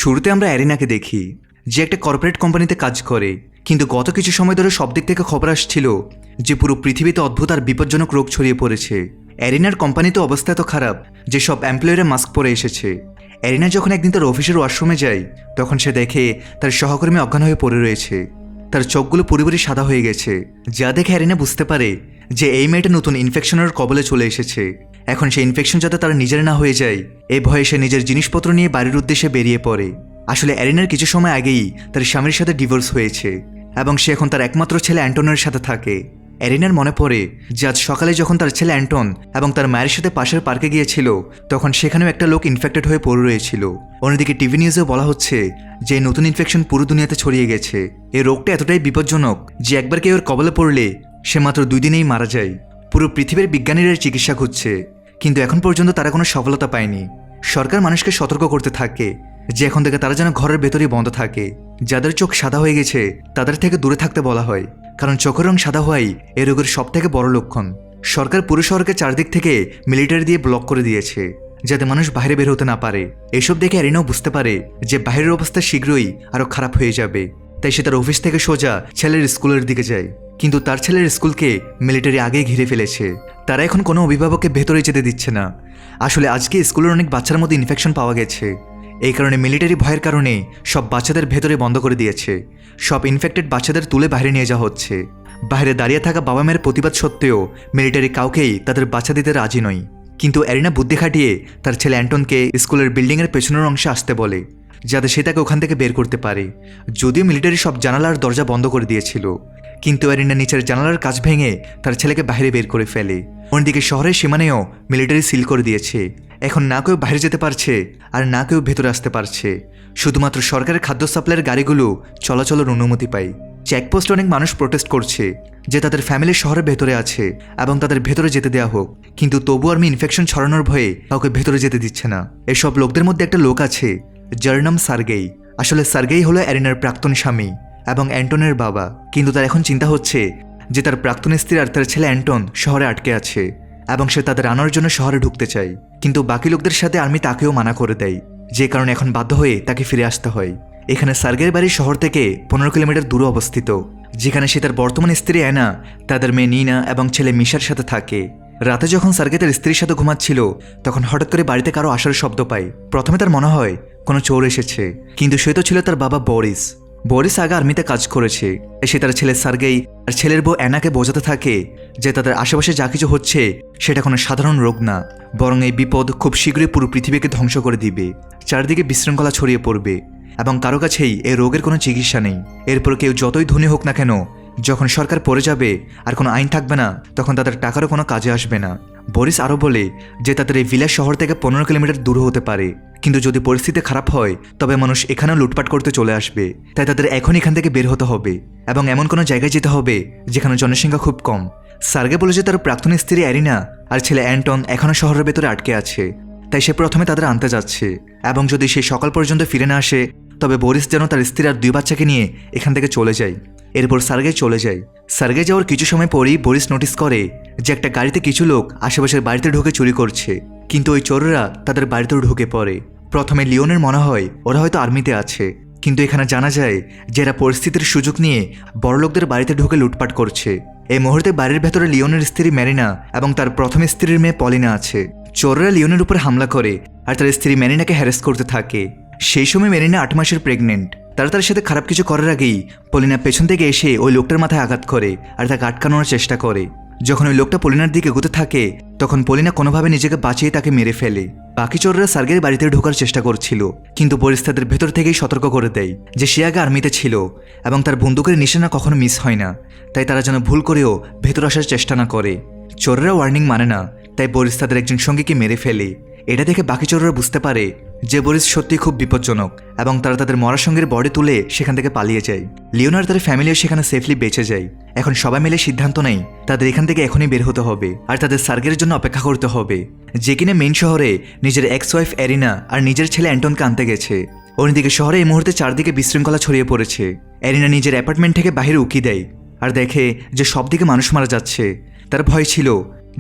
শুরুতে আমরা অ্যারিনাকে দেখি, যে একটা কর্পোরেট কোম্পানিতে কাজ করে, কিন্তু গত কিছু সময় ধরে সব দিক থেকে খবর আসছিল যে পুরো পৃথিবীতে অদ্ভুত আর বিপজ্জনক রোগ ছড়িয়ে পড়েছে। অ্যারিনার কোম্পানিতে অবস্থা এত খারাপ যে সব এমপ্লয়িরা মাস্ক পরে এসেছে। অ্যারিনা যখন একদিন তার অফিসের ওয়াশরুমে যায়, তখন সে দেখে তার সহকর্মী অজ্ঞান হয়ে পড়ে রয়েছে। তার চোখগুলো পুরোপুরি সাদা হয়ে গেছে, যা দেখে অ্যারিনা বুঝতে পারে যে এই মেয়েটা নতুন ইনফেকশনের কবলে চলে এসেছে। এখন সেই ইনফেকশন যাতে তার নিজের না হয়ে যায়, এই ভয়ে সে নিজের জিনিসপত্র নিয়ে বাড়ির উদ্দেশ্যে বেরিয়ে পড়ে। আসলে অ্যারিনার কিছু সময় আগেই তার স্বামীর সাথে ডিভোর্স হয়েছে এবং সে এখন তার একমাত্র ছেলে অ্যান্টনের সাথে থাকে। অ্যারিনার মনে পড়ে যে আজ সকালে যখন তার ছেলে অ্যান্টন এবং তার মায়ের সাথে পাশের পার্কে গিয়েছিল, তখন সেখানেও একটা লোক ইনফেক্টেড হয়ে পড়ে রয়েছিল। অন্যদিকে টিভি নিউজেও বলা হচ্ছে যে নতুন ইনফেকশন পুরো দুনিয়াতে ছড়িয়ে গেছে। এই রোগটা এতটাই বিপজ্জনক যে একবার কেউ এর কবলে পড়লে সে মাত্র 2 দিনেই মারা যায়। পুরো পৃথিবীর বিজ্ঞানীরা এর চিকিৎসা খুঁজছে, কিন্তু এখন পর্যন্ত তারা কোনো সফলতা পায়নি। সরকার মানুষকে সতর্ক করতে থাকে যে এখন থেকে তারা যেন ঘরের ভেতরেই বন্ধ থাকে। যাদের চোখ সাদা হয়ে গেছে তাদের থেকে দূরে থাকতে বলা হয়, কারণ চোখের রং সাদা হওয়াই এই রোগের সব থেকে বড় লক্ষণ। সরকার পুরো শহরকে চারদিক থেকে মিলিটারি দিয়ে ব্লক করে দিয়েছে যাতে মানুষ বাইরে বের হতে না পারে। এসব দেখে অ্যারিনাও বুঝতে পারে যে বাইরের অবস্থা শীঘ্রই আরও খারাপ হয়ে যাবে। তাই সে তার অফিস থেকে সোজা ছেলের স্কুলের দিকে যায়, কিন্তু তার ছেলের স্কুলকে মিলিটারি আগেই ঘিরে ফেলেছে। তারা এখন কোনো অভিভাবককে ভেতরে যেতে দিচ্ছে না। আসলে আজকে স্কুলের অনেক বাচ্চার মধ্যে ইনফেকশন পাওয়া গেছে। এই কারণে মিলিটারি ভয়ের কারণে সব বাচ্চাদের ভেতরে বন্ধ করে দিয়েছে। সব ইনফেক্টেড বাচ্চাদের তুলে বাইরে নিয়ে যাওয়া হচ্ছে। বাইরে দাঁড়িয়ে থাকা বাবা মায়ের প্রতিবাদ সত্ত্বেও মিলিটারি কাউকেই তাদের বাচ্চা দিতে রাজি নয়। কিন্তু অ্যারিনা বুদ্ধি খাটিয়ে তার ছেলে অ্যান্টনকে স্কুলের বিল্ডিংয়ের পেছনের অংশে আসতে বলে, যাতে সে তাকে ওখান থেকে বের করতে পারে। যদিও মিলিটারি সব জানালার দরজা বন্ধ করে দিয়েছিল, কিন্তু অ্যারিনা নিচের জানালার কাচ ভেঙে তার ছেলেকে বাইরে বের করে ফেলে। অন্যদিকে শহরের সীমানেও মিলিটারি সিল করে দিয়েছে। এখন না কেউ বাইরে যেতে পারছে আর না কেউ ভেতরে আসতে পারছে। শুধুমাত্র সরকারের খাদ্য সাপ্লাইয়ের গাড়িগুলো চলাচলের অনুমতি পায়। চেকপোস্টে অনেক মানুষ প্রোটেস্ট করছে যে তাদের ফ্যামিলি শহরের ভেতরে আছে এবং তাদের ভেতরে যেতে দেওয়া হোক, কিন্তু তবু আর্মি ইনফেকশন ছড়ানোর ভয়ে কাউকে ভেতরে যেতে দিচ্ছে না। এসব লোকদের মধ্যে একটা লোক আছে যার নাম সার্গেই। আসলে সার্গেই হলো অ্যারিনার প্রাক্তন স্বামী এবং অ্যান্টনের বাবা, কিন্তু তার এখন চিন্তা হচ্ছে যে তার প্রাক্তন স্ত্রী আর তার ছেলে অ্যান্টন শহরে আটকে আছে এবং সে তাদের আনার জন্য শহরে ঢুকতে চায়। কিন্তু বাকি লোকদের সাথে আর্মি তাকেও মানা করে দেয়, যে কারণে এখন বাধ্য হয়ে তাকে ফিরে আসতে হয়। এখানে সার্গের বাড়ি শহর থেকে 15 কিলোমিটার দূরে অবস্থিত, যেখানে সে তার বর্তমান স্ত্রী অ্যানা, তাদের মেয়ে নিনা এবং ছেলে মিশার সাথে থাকে। রাতে যখন সার্গে তার স্ত্রীর সাথে ঘুমাচ্ছিল, তখন হঠাৎ করে বাড়িতে কারো আসার শব্দ পায়। প্রথমে তার মনে হয় কোনো চোর এসেছে, কিন্তু সে তো ছিল তার বাবা বরিস। বরিস আগে আর্মিতে কাজ করেছে। সে তার ছেলে সার্গেই আর ছেলের বউ অ্যানাকে বোঝাতে থাকে যে তাদের আশেপাশে যা কিছু হচ্ছে সেটা কোনো সাধারণ রোগ না, বরং এই বিপদ খুব শীঘ্রই পুরো পৃথিবীকে ধ্বংস করে দিবে। চারদিকে বিশৃঙ্খলা ছড়িয়ে পড়বে এবং কারো কাছেই এই রোগের কোনো চিকিৎসা নেই। এরপর কেউ যতই ধনী হোক না কেন, যখন সরকার পড়ে যাবে আর কোনো আইন থাকবে না, তখন তাদের টাকারও কোনো কাজে আসবে না। বরিস আরও বলে যে তাদের এই ভিলেজ শহর থেকে 15 কিলোমিটার দূরে হতে পারে, কিন্তু যদি পরিস্থিতি খারাপ হয় তবে মানুষ এখানেও লুটপাট করতে চলে আসবে। তাই তাদের এখন এখান থেকে বের হতে হবে এবং এমন কোনো জায়গায় যেতে হবে যেখানে জনসংখ্যা খুব কম। সার্গে বলে যে তার প্রাক্তন স্ত্রী অ্যারিনা আর ছেলে অ্যান্টন এখনও শহরের ভেতরে আটকে আছে, তাই সে প্রথমে তাদের আনতে যাচ্ছে এবং যদি সে সকাল পর্যন্ত ফিরে না আসে তবে বরিস যেন তার স্ত্রী আর 2 বাচ্চাকে নিয়ে এখান থেকে চলে যায়। এরপর সার্গে চলে যায়। সার্গে যাওয়ার কিছু সময় পরেই বরিস নোটিস করে যে একটা গাড়িতে কিছু লোক আশেপাশের বাড়িতে ঢুকে চুরি করছে, কিন্তু ওই চোররা তাদের বাড়িতেও ঢুকে পড়ে। প্রথমে লিওনের মনে হয় ওরা হয়তো আর্মিতে আছে, কিন্তু এখানে জানা যায় যে এরা পরিস্থিতির সুযোগ নিয়ে বড়লোকদের বাড়িতে ঢুকে লুটপাট করছে। এই মুহূর্তে বাড়ির ভেতরে লিওনের স্ত্রী ম্যারিনা এবং তার প্রথম স্ত্রীর মেয়ে পলিনা আছে। চোররা লিওনের উপর হামলা করে আর তার স্ত্রী ম্যারিনাকে হ্যারাস করতে থাকে। সেই সময় ম্যারিনা 8 মাসের প্রেগনেন্ট। তারা তার সাথে খারাপ কিছু করার আগেই পলিনা পেছন থেকে এসে ওই লোকটার মাথায় আঘাত করে আর তাকে আটকানোর চেষ্টা করে। যখন ওই লোকটা পলিনার দিকে এগোতে থাকে, তখন পলিনা কোনোভাবে নিজেকে বাঁচিয়ে তাকে মেরে ফেলে। বাকি চোররা সার্গের বাড়িতে ঢোকার চেষ্টা করছিল, কিন্তু বরিস তাদের ভেতর থেকেই সতর্ক করে দেয় যে সে আগে আর্মিতে ছিল এবং তার বন্দুকের নিশানা কখনো মিস হয় না, তাই তারা যেন ভুল করেও ভেতর আসার চেষ্টা না করে। চোররা ওয়ার্নিং মানে না, তাই বরিস তাদের একজন সঙ্গীকে মেরে ফেলে। এটা দেখে বাকি চোররা বুঝতে পারে যে বরিস সত্যি খুব বিপজ্জনক এবং তারা তাদের মরা সঙ্গীর বডি তুলে সেখান থেকে পালিয়ে যায়। লিওনার তার ফ্যামিলিও সেখানে সেফলি বেঁচে যায়। এখন সবাই মিলে সিদ্ধান্ত নেয় তাদের এখান থেকে এখনই বের হতে হবে আর তাদের সার্গের জন্য অপেক্ষা করতে হবে, যে কিনা মেইন শহরে নিজের এক্স ওয়াইফ অ্যারিনা আর নিজের ছেলে অ্যান্টনকে আনতে গেছে। অন্যদিকে শহরে এই মুহূর্তে চারদিকে বিশৃঙ্খলা ছড়িয়ে পড়েছে। অ্যারিনা নিজের অ্যাপার্টমেন্ট থেকে বাহিরে উকি দেয় আর দেখে যে সব দিকে মানুষ মারা যাচ্ছে। তার ভয় ছিল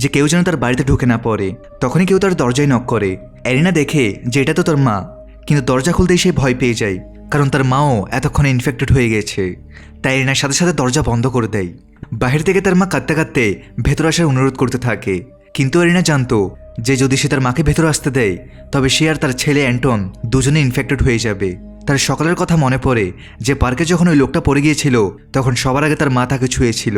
যে কেউ যেন তার বাড়িতে ঢুকে না পড়ে। তখনই কেউ তার দরজায় নক করে। অ্যারিনা দেখে যে এটা তো তার মা, কিন্তু দরজা খুলতেই সে ভয় পেয়ে যায়, কারণ তার মাও এতক্ষণে ইনফেক্টেড হয়ে গেছে। তাই এরিনার সাথে সাথে দরজা বন্ধ করে দেয়। বাহির থেকে তার মা কাঁদতে কাঁদতে ভেতর আসার অনুরোধ করতে থাকে, কিন্তু এরিনা জানতো যে যদি সে তার মাকে ভেতর আসতে দেয় তবে সে আর তার ছেলে অ্যান্টন দুজনে ইনফেক্টেড হয়ে যাবে। তার সকালের কথা মনে পড়ে যে পার্কে যখন ওই লোকটা পড়ে গিয়েছিল তখন সবার আগে তার মা তাকে ছুঁয়েছিল,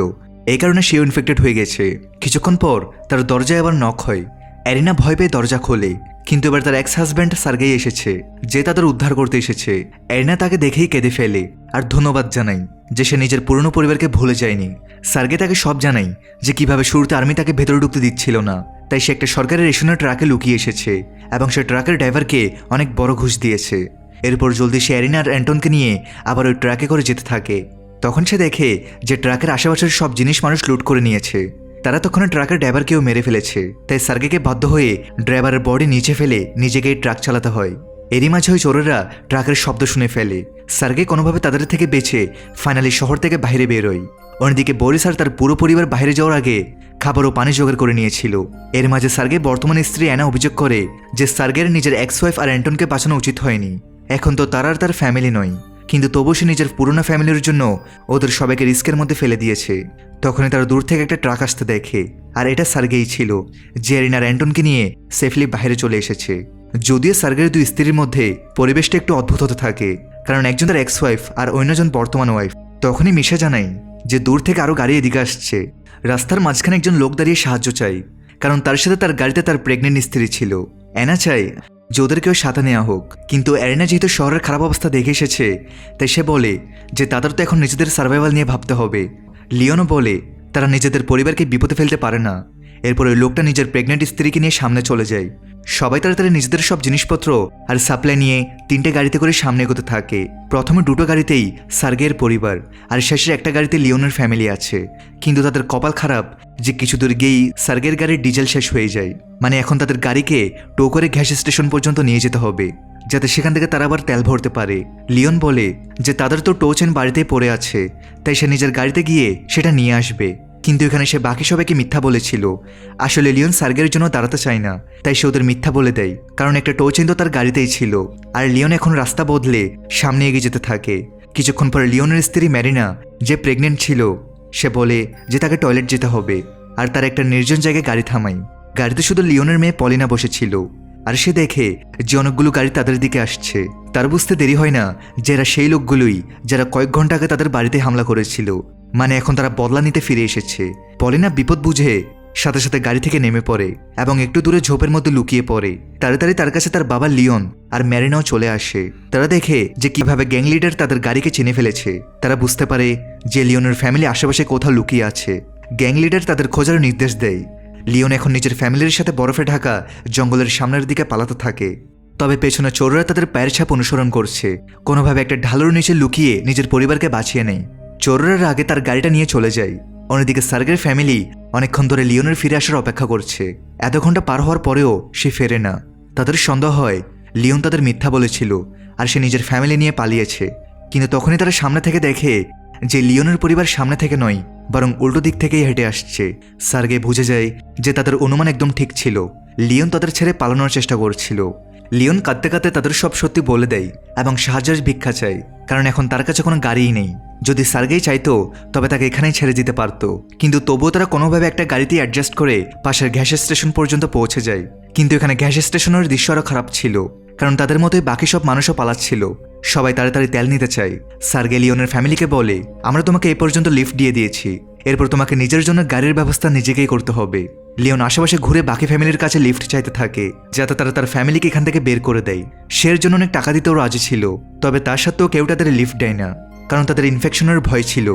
এই কারণে সেও ইনফেক্টেড হয়ে গেছে। কিছুক্ষণ পর তার দরজায় আবার নক হয়। এরিনা ভয় পেয়ে দরজা খোলে, কিন্তু এবার তার এক্স হাজব্যান্ড সার্গেই এসেছে, যে তাদের উদ্ধার করতে এসেছে। এরিনা তাকে দেখেই কেঁদে ফেলে আর ধন্যবাদ জানায় যে সে নিজের পুরনো পরিবারকে ভুলে যায়নি। সার্গে তাকে সব জানায় যে কিভাবে শুরুতে আর্মি তাকে ভেতরে ঢুকতে দিচ্ছিল না, তাই সে একটা সরকারি রেশনের ট্রাকে লুকিয়ে এসেছে এবং সে ট্রাকের ড্রাইভারকে অনেক বড় ঘুষ দিয়েছে। এরপর জলদি সে এরিনা আর অ্যান্টনকে নিয়ে আবার ওই ট্রাকে করে যেতে থাকে। তখন সে দেখে যে ট্রাকের আশেপাশের সব জিনিস মানুষ লুট করে নিয়েছে। তারা তখন ট্রাকের ড্রাইভারকেও মেরে ফেলেছে, তাই সার্গেকে বাধ্য হয়ে ড্রাইভারের বডি নিচে ফেলে নিজেকেই ট্রাক চালাতে হয়। এরই মাঝে ওই চোরেরা ট্রাকের শব্দ শুনে ফেলে। সার্গে কোনোভাবে তাদের থেকে বেঁচে ফাইনালি শহর থেকে বাইরে বেরোয়। অন্যদিকে বরিস আর তার পুরো পরিবার বাইরে যাওয়ার আগে খাবার ও পানি জোগাড় করে নিয়েছিল। এর মাঝে সার্গে বর্তমান স্ত্রী অ্যানা অভিযোগ করে যে সার্গের নিজের এক্স ওয়াইফ আর অ্যান্টনকে বাঁচানো উচিত হয়নি। এখন তো তারা আর তার ফ্যামিলি নয়, কিন্তু তবু সে নিজের পুরনো ফ্যামিলির জন্য ওদের সবাইকে রিস্কের মধ্যে ফেলে দিয়েছে। তখনই তারা দূর থেকে একটা ট্রাক আসতে দেখে, আর এটা সার্গেই ছিল, যে এরিনার অ্যান্টনকে নিয়ে সেফলি বাইরে চলে এসেছে। যদিও সার্গের দুই স্ত্রীর মধ্যে পরিবেশটা একটু অদ্ভুত হতে থাকে, কারণ একজন তার এক্স ওয়াইফ আর অন্যজন বর্তমান ওয়াইফ। তখনই মিশা জানায় যে দূর থেকে আরও গাড়ি এদিকে আসছে। রাস্তার মাঝখানে একজন লোক দাঁড়িয়ে সাহায্য চাই, কারণ তার সাথে তার গাড়িতে তার প্রেগনেন্ট স্ত্রী ছিল। অ্যানা চায় যে ওদেরকেও সাথে নেওয়া হোক, কিন্তু এরিনা যেহেতু শহরের খারাপ অবস্থা দেখে এসেছে তাই সে বলে যে তাদের তো এখন নিজেদের সার্ভাইভাল নিয়ে ভাবতে হবে। লিওনও বলে তারা নিজেদের পরিবারকে বিপদে ফেলতে পারে না। এরপর ওই লোকটা নিজের প্রেগনেন্ট স্ত্রীকে নিয়ে সামনে চলে যায়। সবাই তাড়াতাড়ি নিজেদের সব জিনিসপত্র আর সাপ্লাই নিয়ে 3টে গাড়িতে করে সামনে এগোতে থাকে। প্রথমে 2টো গাড়িতেই সার্গের পরিবার আর শেষের একটা গাড়িতে লিওনের ফ্যামিলি আছে, কিন্তু তাদের কপাল খারাপ যে কিছু দূর গিয়েই সার্গের গাড়ির ডিজেল শেষ হয়ে যায়। মানে এখন তাদের গাড়িকে টো করে গ্যাস স্টেশন পর্যন্ত নিয়ে যেতে হবে, যাতে সেখান থেকে তারা আবার তেল ভরতে পারে। লিওন বলে যে তাদের তো টো চেন বাড়িতেই পড়ে আছে, তাই সে নিজের গাড়িতে গিয়ে সেটা নিয়ে আসবে। কিন্তু এখানে সে বাকি সবাইকে মিথ্যা বলেছিল। আসলে লিওন সার্গের জন্য দাঁড়াতে চায় না, তাই সে ওদের মিথ্যা বলে দেয়, কারণ একটা টো চেন তো তার গাড়িতেই ছিল। আর লিওন এখন রাস্তা বদলে সামনে এগিয়ে যেতে থাকে। কিছুক্ষণ পরে লিওনের স্ত্রী ম্যারিনা, যে প্রেগনেন্ট ছিল, সে বলে যে তাকে টয়লেট যেতে হবে, আর তার একটা নির্জন জায়গায় গাড়ি থামায়। গাড়িতে শুধু লিওনের মেয়ে পলিনা বসেছিল, আর সে দেখে যে অনেকগুলো গাড়ি তাদের দিকে আসছে। তার বুঝতে দেরি হয় না যে এরা সেই লোকগুলোই যারা কয়েক ঘন্টা আগে তাদের বাড়িতে হামলা করেছিল। মানে এখন তারা বদলা নিতে ফিরে এসেছে। পলিনা বিপদ বুঝে সাথে সাথে গাড়ি থেকে নেমে পড়ে এবং একটু দূরে ঝোপের মধ্যে লুকিয়ে পড়ে। তাড়াতাড়ি তার কাছে তার বাবা লিওন আর ম্যারিনাও চলে আসে। তারা দেখে যে কিভাবে গ্যাং লিডার তাদের গাড়িকে চিনে ফেলেছে। তারা বুঝতে পারে যে লিওনের ফ্যামিলি আশেপাশে কোথাও লুকিয়ে আছে। গ্যাং লিডার তাদের খোঁজার নির্দেশ দেয়। লিওন এখন নিজের ফ্যামিলির সাথে বরফে ঢাকা জঙ্গলের সামনের দিকে পালাতে থাকে। তবে পেছনে চোররা তাদের পায়ের ছাপ অনুসরণ করছে। কোনোভাবে একটা ঢালুর নিচে লুকিয়ে নিজের পরিবারকে বাঁচিয়ে নেয়। চোররার আগে তার গাড়িটা নিয়ে চলে যায়। অন্যদিকে সার্গের ফ্যামিলি অনেকক্ষণ ধরে লিওনের ফিরে আসার অপেক্ষা করছে। এত ঘন্টা পার হওয়ার পরেও সে ফেরে না। তাদের সন্দেহ হয় লিওন তাদের মিথ্যা বলেছিল আর সে নিজের ফ্যামিলি নিয়ে পালিয়েছে। কিন্তু তখনই তারা সামনে থেকে দেখে যে লিওনের পরিবার সামনে থেকে নয়, বরং উল্টো দিক থেকেই হেঁটে আসছে। সার্গে বুঝে যায় যে তাদের অনুমান একদম ঠিক ছিল। লিওন তাদের ছেড়ে পালানোর চেষ্টা করছিল। লিওন কাঁদতে কাঁদতে তাদের সব সত্যি বলে দেয় এবং সাহায্যের ভিক্ষা চায়, কারণ এখন তার কাছে কোনো গাড়িই নেই। যদি সার্গেই চাইতো তবে তাকে এখানেই ছেড়ে দিতে পারতো, কিন্তু তবুও তারা কোনোভাবে একটা গাড়িতেই অ্যাডজাস্ট করে পাশের গ্যাস স্টেশন পর্যন্ত পৌঁছে যায়। কিন্তু এখানে গ্যাস স্টেশনের দৃশ্য আরও খারাপ ছিল, কারণ তাদের মতোই বাকি সব মানুষও পালাচ্ছিল। সবাই তাড়াতাড়ি তেল নিতে চায়। সার্গে লিওনের ফ্যামিলিকে বলে, আমরা তোমাকে এই পর্যন্ত লিফট দিয়ে দিয়েছি, এরপর তোমাকে নিজের জন্য গাড়ির ব্যবস্থা নিজেকেই করতে হবে। লিওন আশেপাশে ঘুরে বাকি ফ্যামিলির কাছে লিফট চাইতে থাকে, যাতে তারা তার ফ্যামিলিকে এখান থেকে বের করে দেয়। সে এর জন্য অনেক টাকা দিতেও রাজি ছিল, তবে তার সত্ত্বেও কেউ তাদের লিফট দেয় না, কারণ তাদের ইনফেকশনের ভয় ছিল।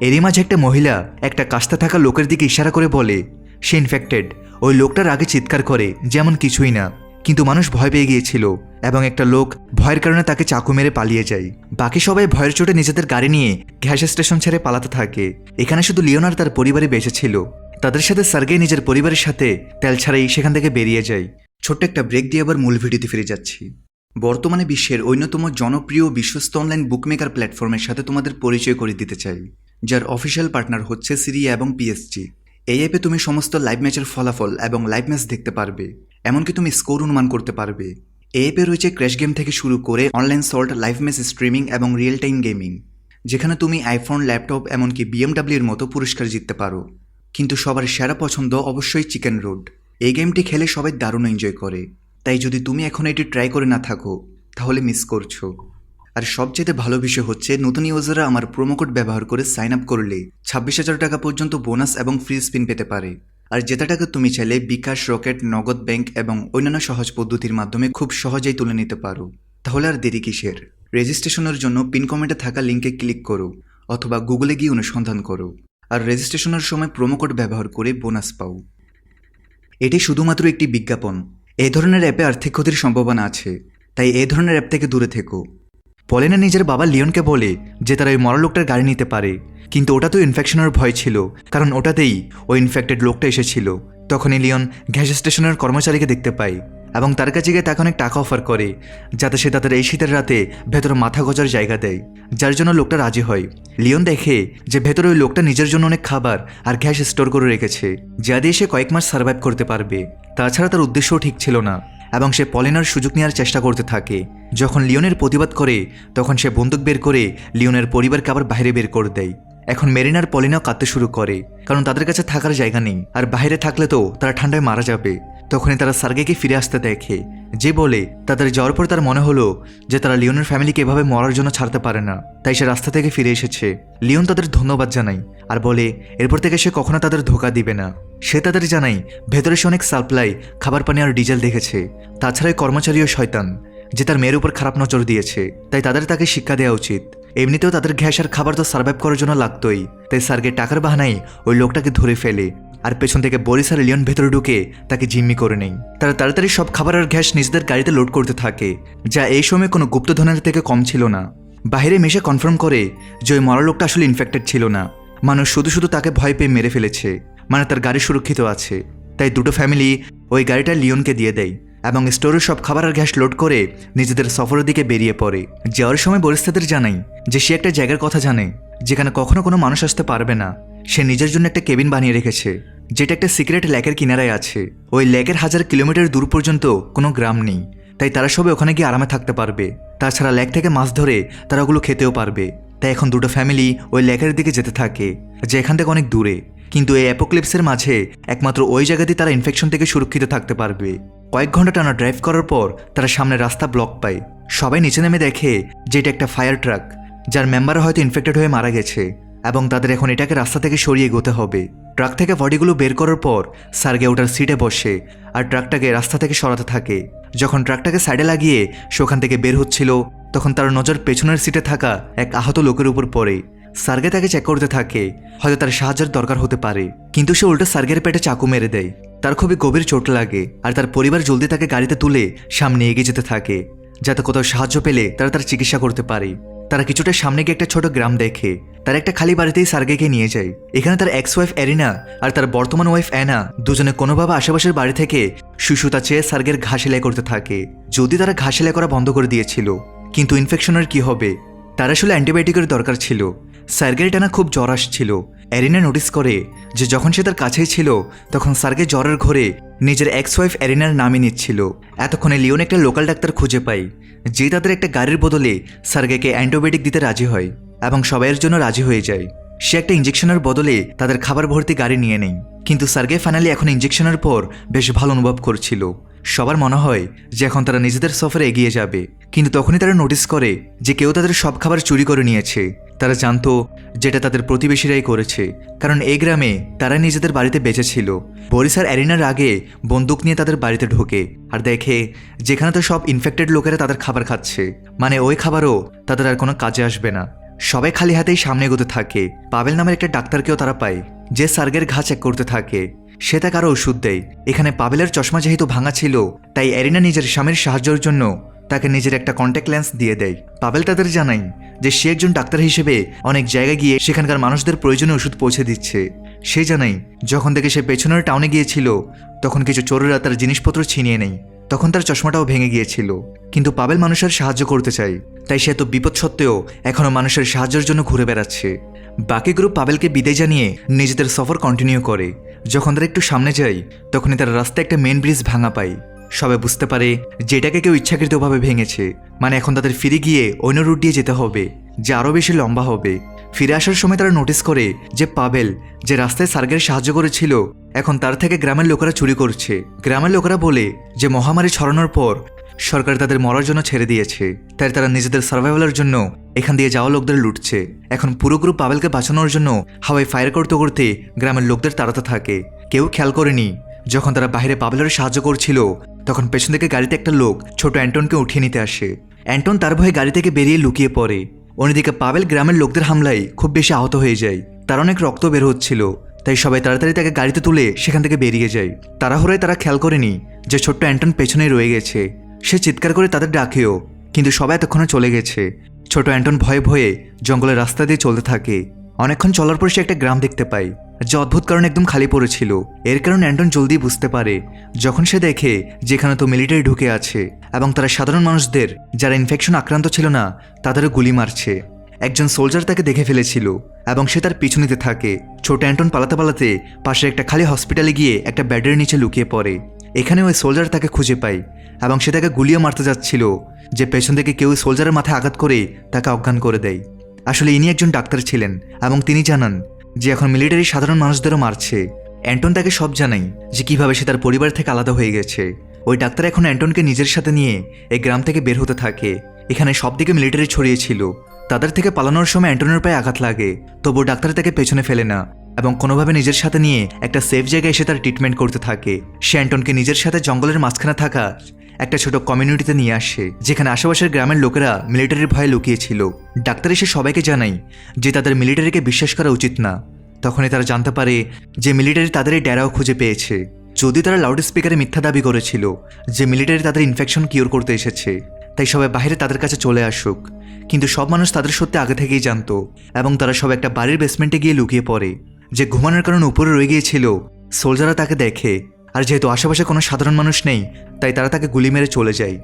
এরই মাঝে একটা মহিলা একটা কাস্তে থাকা লোকের দিকে ইশারা করে বলে সে ইনফেক্টেড। ওই লোকটার আগে চিৎকার করে যেমন কিছুই না, কিন্তু মানুষ ভয় পেয়ে গিয়েছিল এবং একটা লোক ভয়ের কারণে তাকে চাকু মেরে পালিয়ে যায়। বাকি সবাই ভয়ের চোটে নিজেদের গাড়ি নিয়ে গ্যাস স্টেশন ছেড়ে পালাতে থাকে। এখানে শুধু লিওন আর তার পরিবারে বেঁচে ছিল। তাদের সাথে সার্গে নিজের পরিবারের সাথে তেল ছাড়াই সেখান থেকে বেরিয়ে যায়। ছোট্ট একটা ব্রেক দিয়ে আবার মূল ভিডিওতে ফিরে যাচ্ছি। বর্তমানে বিশ্বের অন্যতম জনপ্রিয় বিশ্বস্ত অনলাইন বুকমেকার প্ল্যাটফর্মের সাথে তোমাদের পরিচয় করে দিতে চাই, যার অফিসিয়াল পার্টনার হচ্ছে সিরিয়া এবং পিএসজি। এই অ্যাপে তুমি সমস্ত লাইভ ম্যাচের ফলাফল এবং লাইভ ম্যাচ দেখতে পারবে, এমনকি তুমি স্কোর অনুমান করতে পারবে। এই অ্যাপে রয়েছে ক্র্যাশ গেম থেকে শুরু করে online salt, live match streaming এবং রিয়েল টাইম গেমিং, যেখানে তুমি আইফোন, ল্যাপটপ এমনকি বিএমডাব্লিউর মতো পুরস্কার জিততে পারো। কিন্তু সবার সেরা পছন্দ অবশ্যই চিকেন রোড। এই গেমটি খেলে সবাই দারুণ এনজয় করে, তাই যদি তুমি এখন এটি ট্রাই করে না থাকো তাহলে মিস করছো। আর সবচেয়ে ভালো বিষয় হচ্ছে নতুন ইউজাররা আমার প্রোমো কোড ব্যবহার করে সাইন আপ করলে 26,000 টাকা পর্যন্ত বোনাস এবং ফ্রি স্পিন পেতে পারে। আর যেটা টাকা তুমি চাইলে বিকাশ, রকেট, নগদ ব্যাংক এবং অন্যান্য সহজ পদ্ধতির মাধ্যমে খুব সহজেই তুলে নিতে পারো। তাহলে আর দেরি কিসের? রেজিস্ট্রেশনের জন্য পিন কমেন্টে থাকা লিঙ্কে ক্লিক করো অথবা গুগলে গিয়ে অনুসন্ধান করো আর রেজিস্ট্রেশনের সময় প্রোমো কোড ব্যবহার করে বোনাস পাও। এটি শুধুমাত্র একটি বিজ্ঞাপন। এই ধরনের অ্যাপে আর্থিক ক্ষতির সম্ভাবনা আছে, তাই এই ধরনের অ্যাপ থেকে দূরে থেকো। পলিনা নিজের বাবা লিওনকে বলে যে তারা ওই মরা লোকটার গাড়ি নিতে পারে, কিন্তু ওটা তো ইনফেকশনের ভয় ছিল, কারণ ওটাতেই ওই ইনফেক্টেড লোকটা এসেছিল। তখনই লিওন গ্যাস স্টেশনের কর্মচারীকে দেখতে পায় এবং তার কাছে গিয়ে তাকে অনেক টাকা অফার করে যাতে সে তাদের এই শীতের রাতে ভেতরে মাথা গোজার জায়গা দেয়, যার জন্য লোকটা রাজি হয়। লিওন দেখে যে ভেতরে ওই লোকটা নিজের জন্য অনেক খাবার আর গ্যাস স্টোর করে রেখেছে, যা দিয়ে সে কয়েক মাস সার্ভাইভ করতে পারবে। তাছাড়া তার উদ্দেশ্যও ঠিক ছিল না এবং সে পলিনার সুযোগ নেওয়ার চেষ্টা করতে থাকে। যখন লিওনের প্রতিবাদ করে তখন সে বন্দুক বের করে লিওনের পরিবারকে আবার বাইরে বের করে দেয়। এখন মেরিনার পলিনাও কাঁদতে শুরু করে, কারণ তাদের কাছে থাকার জায়গা নেই, আর বাইরে থাকলে তো তারা ঠান্ডায় মারা যাবে। তখনই তারা সার্গেকে ফিরে আসতে দেখে, যে বলে তাদের যাওয়ার পর তার মনে হলো যে তারা লিওনের ফ্যামিলিকে এভাবে মরার জন্য ছাড়তে পারে না, তাই সে রাস্তা থেকে ফিরে এসেছে। লিওন তাদের ধন্যবাদ জানায় আর বলে এরপর থেকে সে কখনো তাদের ধোঁকা দিবে না। সে তাদের জানায় ভেতরে সে অনেক সাপ্লাই, খাবার পানি আর ডিজেল দেখেছে। তাছাড়া কর্মচারীও শয়তান যে তার মেয়ের উপর খারাপ নজর দিয়েছে, তাই তাকে শিক্ষা দেওয়া উচিত। এমনিতেও তাদের গ্যাস আর খাবার তো সার্ভাইভ করার জন্য লাগতোই, তাই সার্গে টাকার বাহানায় ওই লোকটাকে ধরে ফেলে আর পেছন থেকে বরিস আর লিওন ভেতরে ঢুকে তাকে জিম্মি করে নেই। তারা তাড়াতাড়ি সব খাবার আর গ্যাস নিজেদের গাড়িতে লোড করতে থাকে, যা এই সময় কোনো গুপ্তধনের থেকে কম ছিল না। বাইরে মেশে কনফার্ম করে যে ওই মরা লোকটা আসলে ইনফেক্টেড ছিল না, মানুষ শুধু তাকে ভয় পেয়ে মেরে ফেলেছে, মানে তার গাড়ি সুরক্ষিত আছে। তাই দুটো ফ্যামিলি ওই গাড়িটা লিওনকে দিয়ে দেয় এবং স্টোরে সব খাবার আর গ্যাস লোড করে নিজেদের সফরের দিকে বেরিয়ে পড়ে। যাওয়ার সময় বরিস তাদের জানায় যে সে একটা জায়গার কথা জানে যেখানে কখনো কোনো মানুষ আসতে পারবে না। সে নিজের জন্য একটা কেবিন বানিয়ে রেখেছে, যেটা একটা সিক্রেট লেকের কিনারায় আছে। ওই লেকের 1000 কিলোমিটার দূর পর্যন্ত কোনো গ্রাম নেই, তাই তারা সবাই ওখানে গিয়ে আরামে থাকতে পারবে। তাছাড়া লেক থেকে মাছ ধরে তারা ওগুলো খেতেও পারবে। তাই এখন দুটো ফ্যামিলি ওই লেকের দিকে যেতে থাকে, যে এখান থেকে অনেক দূরে, কিন্তু এই অ্যাপোক্লিপসের মাঝে একমাত্র ওই জায়গাতেই তারা ইনফেকশন থেকে সুরক্ষিত থাকতে পারবে। কয়েক ঘন্টা টানা ড্রাইভ করার পর তারা সামনে রাস্তা ব্লক পায়। সবাই নিচে নেমে দেখে যে এটা একটা ফায়ার ট্রাক, যার মেম্বার হয়তো ইনফেক্টেড হয়ে মারা গেছে এবং তাদের এখন এটাকে রাস্তা থেকে সরিয়ে এগোতে হবে। ট্রাক থেকে বডিগুলো বের করার পর সার্গে ওটার সিটে বসে আর ট্রাকটাকে রাস্তা থেকে সরাতে থাকে। যখন ট্রাকটাকে সাইডে লাগিয়ে সে ওখান থেকে বের হচ্ছিল, তখন তার নজর পেছনের সিটে থাকা এক আহত লোকের উপর পড়ে। সার্গে তাকে চেক করতে থাকে, হয়তো তার সাহায্যের দরকার হতে পারে, কিন্তু সে উল্টো সার্গের পেটে চাকু মেরে দেয়। তার খুবই গভীর চোট লাগে আর তার পরিবার জলদি তাকে গাড়িতে তুলে সামনে এগিয়ে যেতে থাকে, যাতে কোথাও সাহায্য পেলে তারা তার চিকিৎসা করতে পারে। তারা কিছুটা সামনে গিয়ে একটা ছোট গ্রাম দেখে, তার একটা খালি বাড়িতেই সার্গেকে নিয়ে যায়। এখানে তার এক্স ওয়াইফ এরিনা আর তার বর্তমান ওয়াইফ অ্যানা দুজনে কোনোভাবে আশেপাশের বাড়ি থেকে সুসুতা চেয়ে সার্গের ঘা সেলাই করতে থাকে। যদি তারা ঘা সেলাই করা বন্ধ করে দিয়েছিল, কিন্তু ইনফেকশনের কি হবে? তার আসলে অ্যান্টিবায়োটিকের দরকার ছিল। সার্গের টানা খুব জ্বর আসছিল। এরিনা নোটিস করে যে যখন সে তার কাছেই ছিল তখন সার্গে জ্বরের ঘরে নিজের এক্স ওয়াইফ এরিনার নামই নিচ্ছিল। এতক্ষণে লিওন একটা লোকাল ডাক্তার খুঁজে পায়, যে তাদের একটা গাড়ির বদলে সার্গেকে অ্যান্টিবায়োটিক দিতে রাজি হয় এবং সবাইয়ের জন্য রাজি হয়ে যায়। সে একটা ইঞ্জেকশনের বদলে তাদের খাবার ভর্তি গাড়ি নিয়ে নেয়, কিন্তু সার্গে ফাইনালি এখন ইঞ্জেকশনের পর বেশ ভালো অনুভব করছিল। সবার মনে হয় যে এখন তারা নিজেদের সফরে এগিয়ে যাবে, কিন্তু তখনই তারা নোটিস করে যে কেউ তাদের সব খাবার চুরি করে নিয়েছে। তারা জানতো যেটা তাদের প্রতিবেশীরাই করেছে, কারণ এই গ্রামে তারা নিজেদের বাড়িতে বেঁচে ছিল। বরিস আর এরিনার আগে বন্দুক নিয়ে তাদের বাড়িতে ঢোকে আর দেখে যেখানে তো সব ইনফেক্টেড লোকেরা তাদের খাবার খাচ্ছে, মানে ওই খাবারও তাদের আর কোনো কাজে আসবে না। সবাই খালি হাতেই সামনে এগোতে থাকে। পাবেল নামের একটা ডাক্তারকেও তারা পায়, যে সার্গের ঘা চেক করতে থাকে। সে তাকে আরও ওষুধ দেয়। এখানে পাবেলের চশমা যেহেতু ভাঙা ছিল, তাই এরিনা নিজের স্বামীর সাহায্যের জন্য তাকে নিজের একটা কন্ট্যাক্ট লেন্স দিয়ে দেয়। পাবেল তাদের জানায় যে সে একজন ডাক্তার হিসেবে অনেক জায়গায় গিয়ে সেখানকার মানুষদের প্রয়োজনীয় ওষুধ পৌঁছে দিচ্ছে। সে জানায় যখন থেকে সে পেছনের টাউনে গিয়েছিল তখন কিছু চোরেরা তার জিনিসপত্র ছিনিয়ে নেয়, তখন তার চশমাটাও ভেঙে গিয়েছিল। কিন্তু পাবেল মানুষের সাহায্য করতে চায়, তাই সে তো বিপদ সত্ত্বেও এখনও মানুষের সাহায্যের জন্য ঘুরে বেড়াচ্ছে। বাকি গ্রুপ পাবেলকে বিদায় জানিয়ে নিজেদের সফর কন্টিনিউ করে। যখন তারা একটু সামনে যায় তখনই তারা রাস্তায় একটা মেন ব্রিজ ভাঙা পায়। সবাই বুঝতে পারে যে এটাকে কেউ ইচ্ছাকৃতভাবে ভেঙেছে, মানে এখন তাদের ফিরে গিয়ে অন্য রুট দিয়ে যেতে হবে, যা আরও বেশি লম্বা হবে। ফিরে আসার সময় তারা নোটিস করে যে পাবেল, যে রাস্তায় সার্গের সাহায্য করেছিল, এখন তার থেকে গ্রামের লোকেরা চুরি করছে। গ্রামের লোকেরা বলে যে মহামারী ছড়ানোর পর সরকার তাদের মরার জন্য ছেড়ে দিয়েছে, তাই তারা নিজেদের সার্ভাইভালের জন্য এখান দিয়ে যাওয়া লোকদের লুটছে। এখন পুরো গ্রুপ পাবেলকে বাঁচানোর জন্য হাওয়ায় ফায়ার করতে করতে গ্রামের লোকদের তাড়াতে থাকে। কেউ খেয়াল করেনি যখন তারা বাইরে পাবেলের সাহায্য করছিল, তখন পেছন থেকে গাড়িতে একটা লোক ছোট অ্যান্টনকে উঠিয়ে নিতে আসে। অ্যান্টন তার ভয়ে গাড়ি থেকে বেরিয়ে লুকিয়ে পড়ে। অন্যদিকে পাবেল গ্রামের লোকদের হামলায় খুব বেশি আহত হয়ে যায়, তার অনেক রক্ত বের হচ্ছিল, তাই সবাই তাড়াতাড়ি তাকে গাড়িতে তুলে সেখান থেকে বেরিয়ে যায়। তাড়াহুড়োয় তারা খেয়াল করেনি যে ছোট্ট অ্যান্টন পেছনেই রয়ে গেছে। সে চিৎকার করে তাদের ডাকেও, কিন্তু সবাই এতক্ষণে চলে গেছে। ছোট অ্যান্টন ভয়ে ভয়ে জঙ্গলের রাস্তা দিয়ে চলতে থাকে। অনেকক্ষণ চলার পর সে একটা গ্রাম দেখতে পায়, যা অদ্ভুত কারণে একদম খালি পড়েছিল। এর কারণে অ্যান্টন জলদি বুঝতে পারে যখন সে দেখে যেখানে তো মিলিটারি ঢুকে আছে এবং তারা সাধারণ মানুষদের যারা ইনফেকশন আক্রান্ত ছিল না তাদেরও গুলি মারছে। একজন সোলজার তাকে দেখে ফেলেছিল এবং সে তার পিছু নিতে থাকে। ছোট অ্যান্টন পালাতে পালাতে পাশে একটা খালি হসপিটালে গিয়ে একটা ব্যাডের নিচে লুকিয়ে পড়ে। এখানে ওই সোলজার তাকে খুঁজে পায় এবং সে তাকে গুলিও মারতে যাচ্ছিল, যে পেছন থেকে কেউ সোলজারের মাথায় আঘাত করে তাকে অজ্ঞান করে দেয়। আসলে ইনি একজন ডাক্তার ছিলেন এবং তিনি জানান যে এখন মিলিটারি সাধারণ মানুষদেরও মারছে। অ্যান্টন তাকে সব জানায় যে কিভাবে সে তার পরিবার থেকে আলাদা হয়ে গেছে। ওই ডাক্তার এখন অ্যান্টনকে নিজের সাথে নিয়ে এই গ্রাম থেকে বের হতে থাকে। এখানে সব দিকে মিলিটারি ছড়িয়েছিল। তাদের থেকে পালানোর সময় অ্যান্টনের পায়ে আঘাত লাগে, তবুও ডাক্তার তাকে পেছনে ফেলে না এবং কোনোভাবে নিজের সাথে নিয়ে একটা সেফ জায়গায় এসে তার ট্রিটমেন্ট করতে থাকে। সে অ্যান্টনকে নিজের সাথে জঙ্গলের মাঝখানে থাকা একটা ছোট কমিউনিটিতে নিয়ে আসে, যেখানে আশেপাশের গ্রামের লোকেরা মিলিটারির ভয়ে লুকিয়েছিল। ডাক্তার এসে সবাইকে জানায় যে তাদের মিলিটারিকে বিশ্বাস করা উচিত না। তখনই তারা জানতে পারে যে মিলিটারি তাদের এই ডেরাও খুঁজে পেয়েছে। যদি তারা লাউড স্পিকারে মিথ্যা দাবি করেছিল যে মিলিটারি তাদের ইনফেকশন কিওর করতে এসেছে, তাই সবাই বাইরে তাদের কাছে চলে আসুক, কিন্তু সব মানুষ তাদের সত্যি আগে থেকেই জানতো এবং তারা সব একটা বাড়ির বেসমেন্টে গিয়ে লুকিয়ে পড়ে। যে ঘুমানোর কারণে উপরে রয়ে গিয়েছিল, সোলজাররা তাকে দেখে, আর যেহেতু আশেপাশে কোনো সাধারণ মানুষ নেই তাই তারা তাকে গুলি মেরে চলে যায়।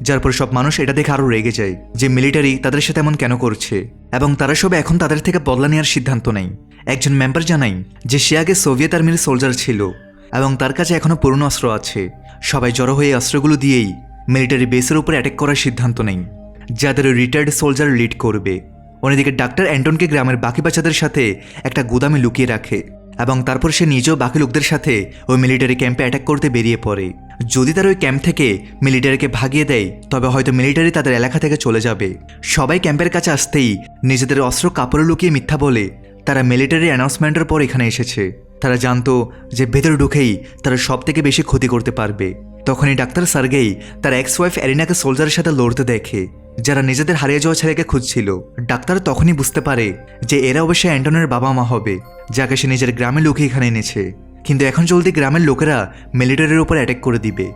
যার পর সব মানুষ এটা দেখে আরও রেগে যায় যে মিলিটারি তাদের সাথে এমন কেন করছে, এবং তারা সব এখন তাদের থেকে বদলা নেওয়ার সিদ্ধান্ত নেয়। একজন মেম্বার জানায় যে সে আগে সোভিয়েত আর্মির সোলজার ছিল এবং তার কাছে এখনও পুরনো অস্ত্র আছে। সবাই জড়ো হয়ে অস্ত্রগুলো দিয়েই মিলিটারি বেসের উপর অ্যাটাক করার সিদ্ধান্ত নেয়, যাদের রিটায়ার্ড সোলজার লিড করবে। অন্যদিকে ডাক্তার অ্যান্টনকে গ্রামের বাকি বাচ্চাদের সাথে একটা গুদামে লুকিয়ে রাখে এবং তারপর সে নিজেও বাকি লোকদের সাথে ওই মিলিটারি ক্যাম্পে অ্যাটাক করতে বেরিয়ে পড়ে। যদি তারা ওই ক্যাম্প থেকে মিলিটারিকে ভাগিয়ে দেয় তবে হয়তো মিলিটারি তাদের এলাকা থেকে চলে যাবে। সবাই ক্যাম্পের কাছে আসতেই নিজেদের অস্ত্র কাপড়ে লুকিয়ে মিথ্যা বলে তারা মিলিটারি অ্যানাউন্সমেন্টের পর এখানে এসেছে। তারা জানতো যে ভেতরে ঢুকেই তারা সব থেকে বেশি ক্ষতি করতে পারবে। তখনই ডাক্তার সার্গেই তার এক্স ওয়াইফ এরিনাকে সোলজারের সাথে লড়তে দেখে, যারা নিজেদের হারিয়ে যাওয়া ছেলেকে খুঁজছিল। ডাক্তার তখনই বুঝতে পারে যে এরা অবশ্যই অ্যান্টনের বাবা মা হবে, যাকে সে নিজের গ্রামে লুকিয়ে এখানে এনেছে। কিন্তু এখন জলদি গ্রামের লোকেরা মিলিটারির উপর অ্যাটাক করে দিবে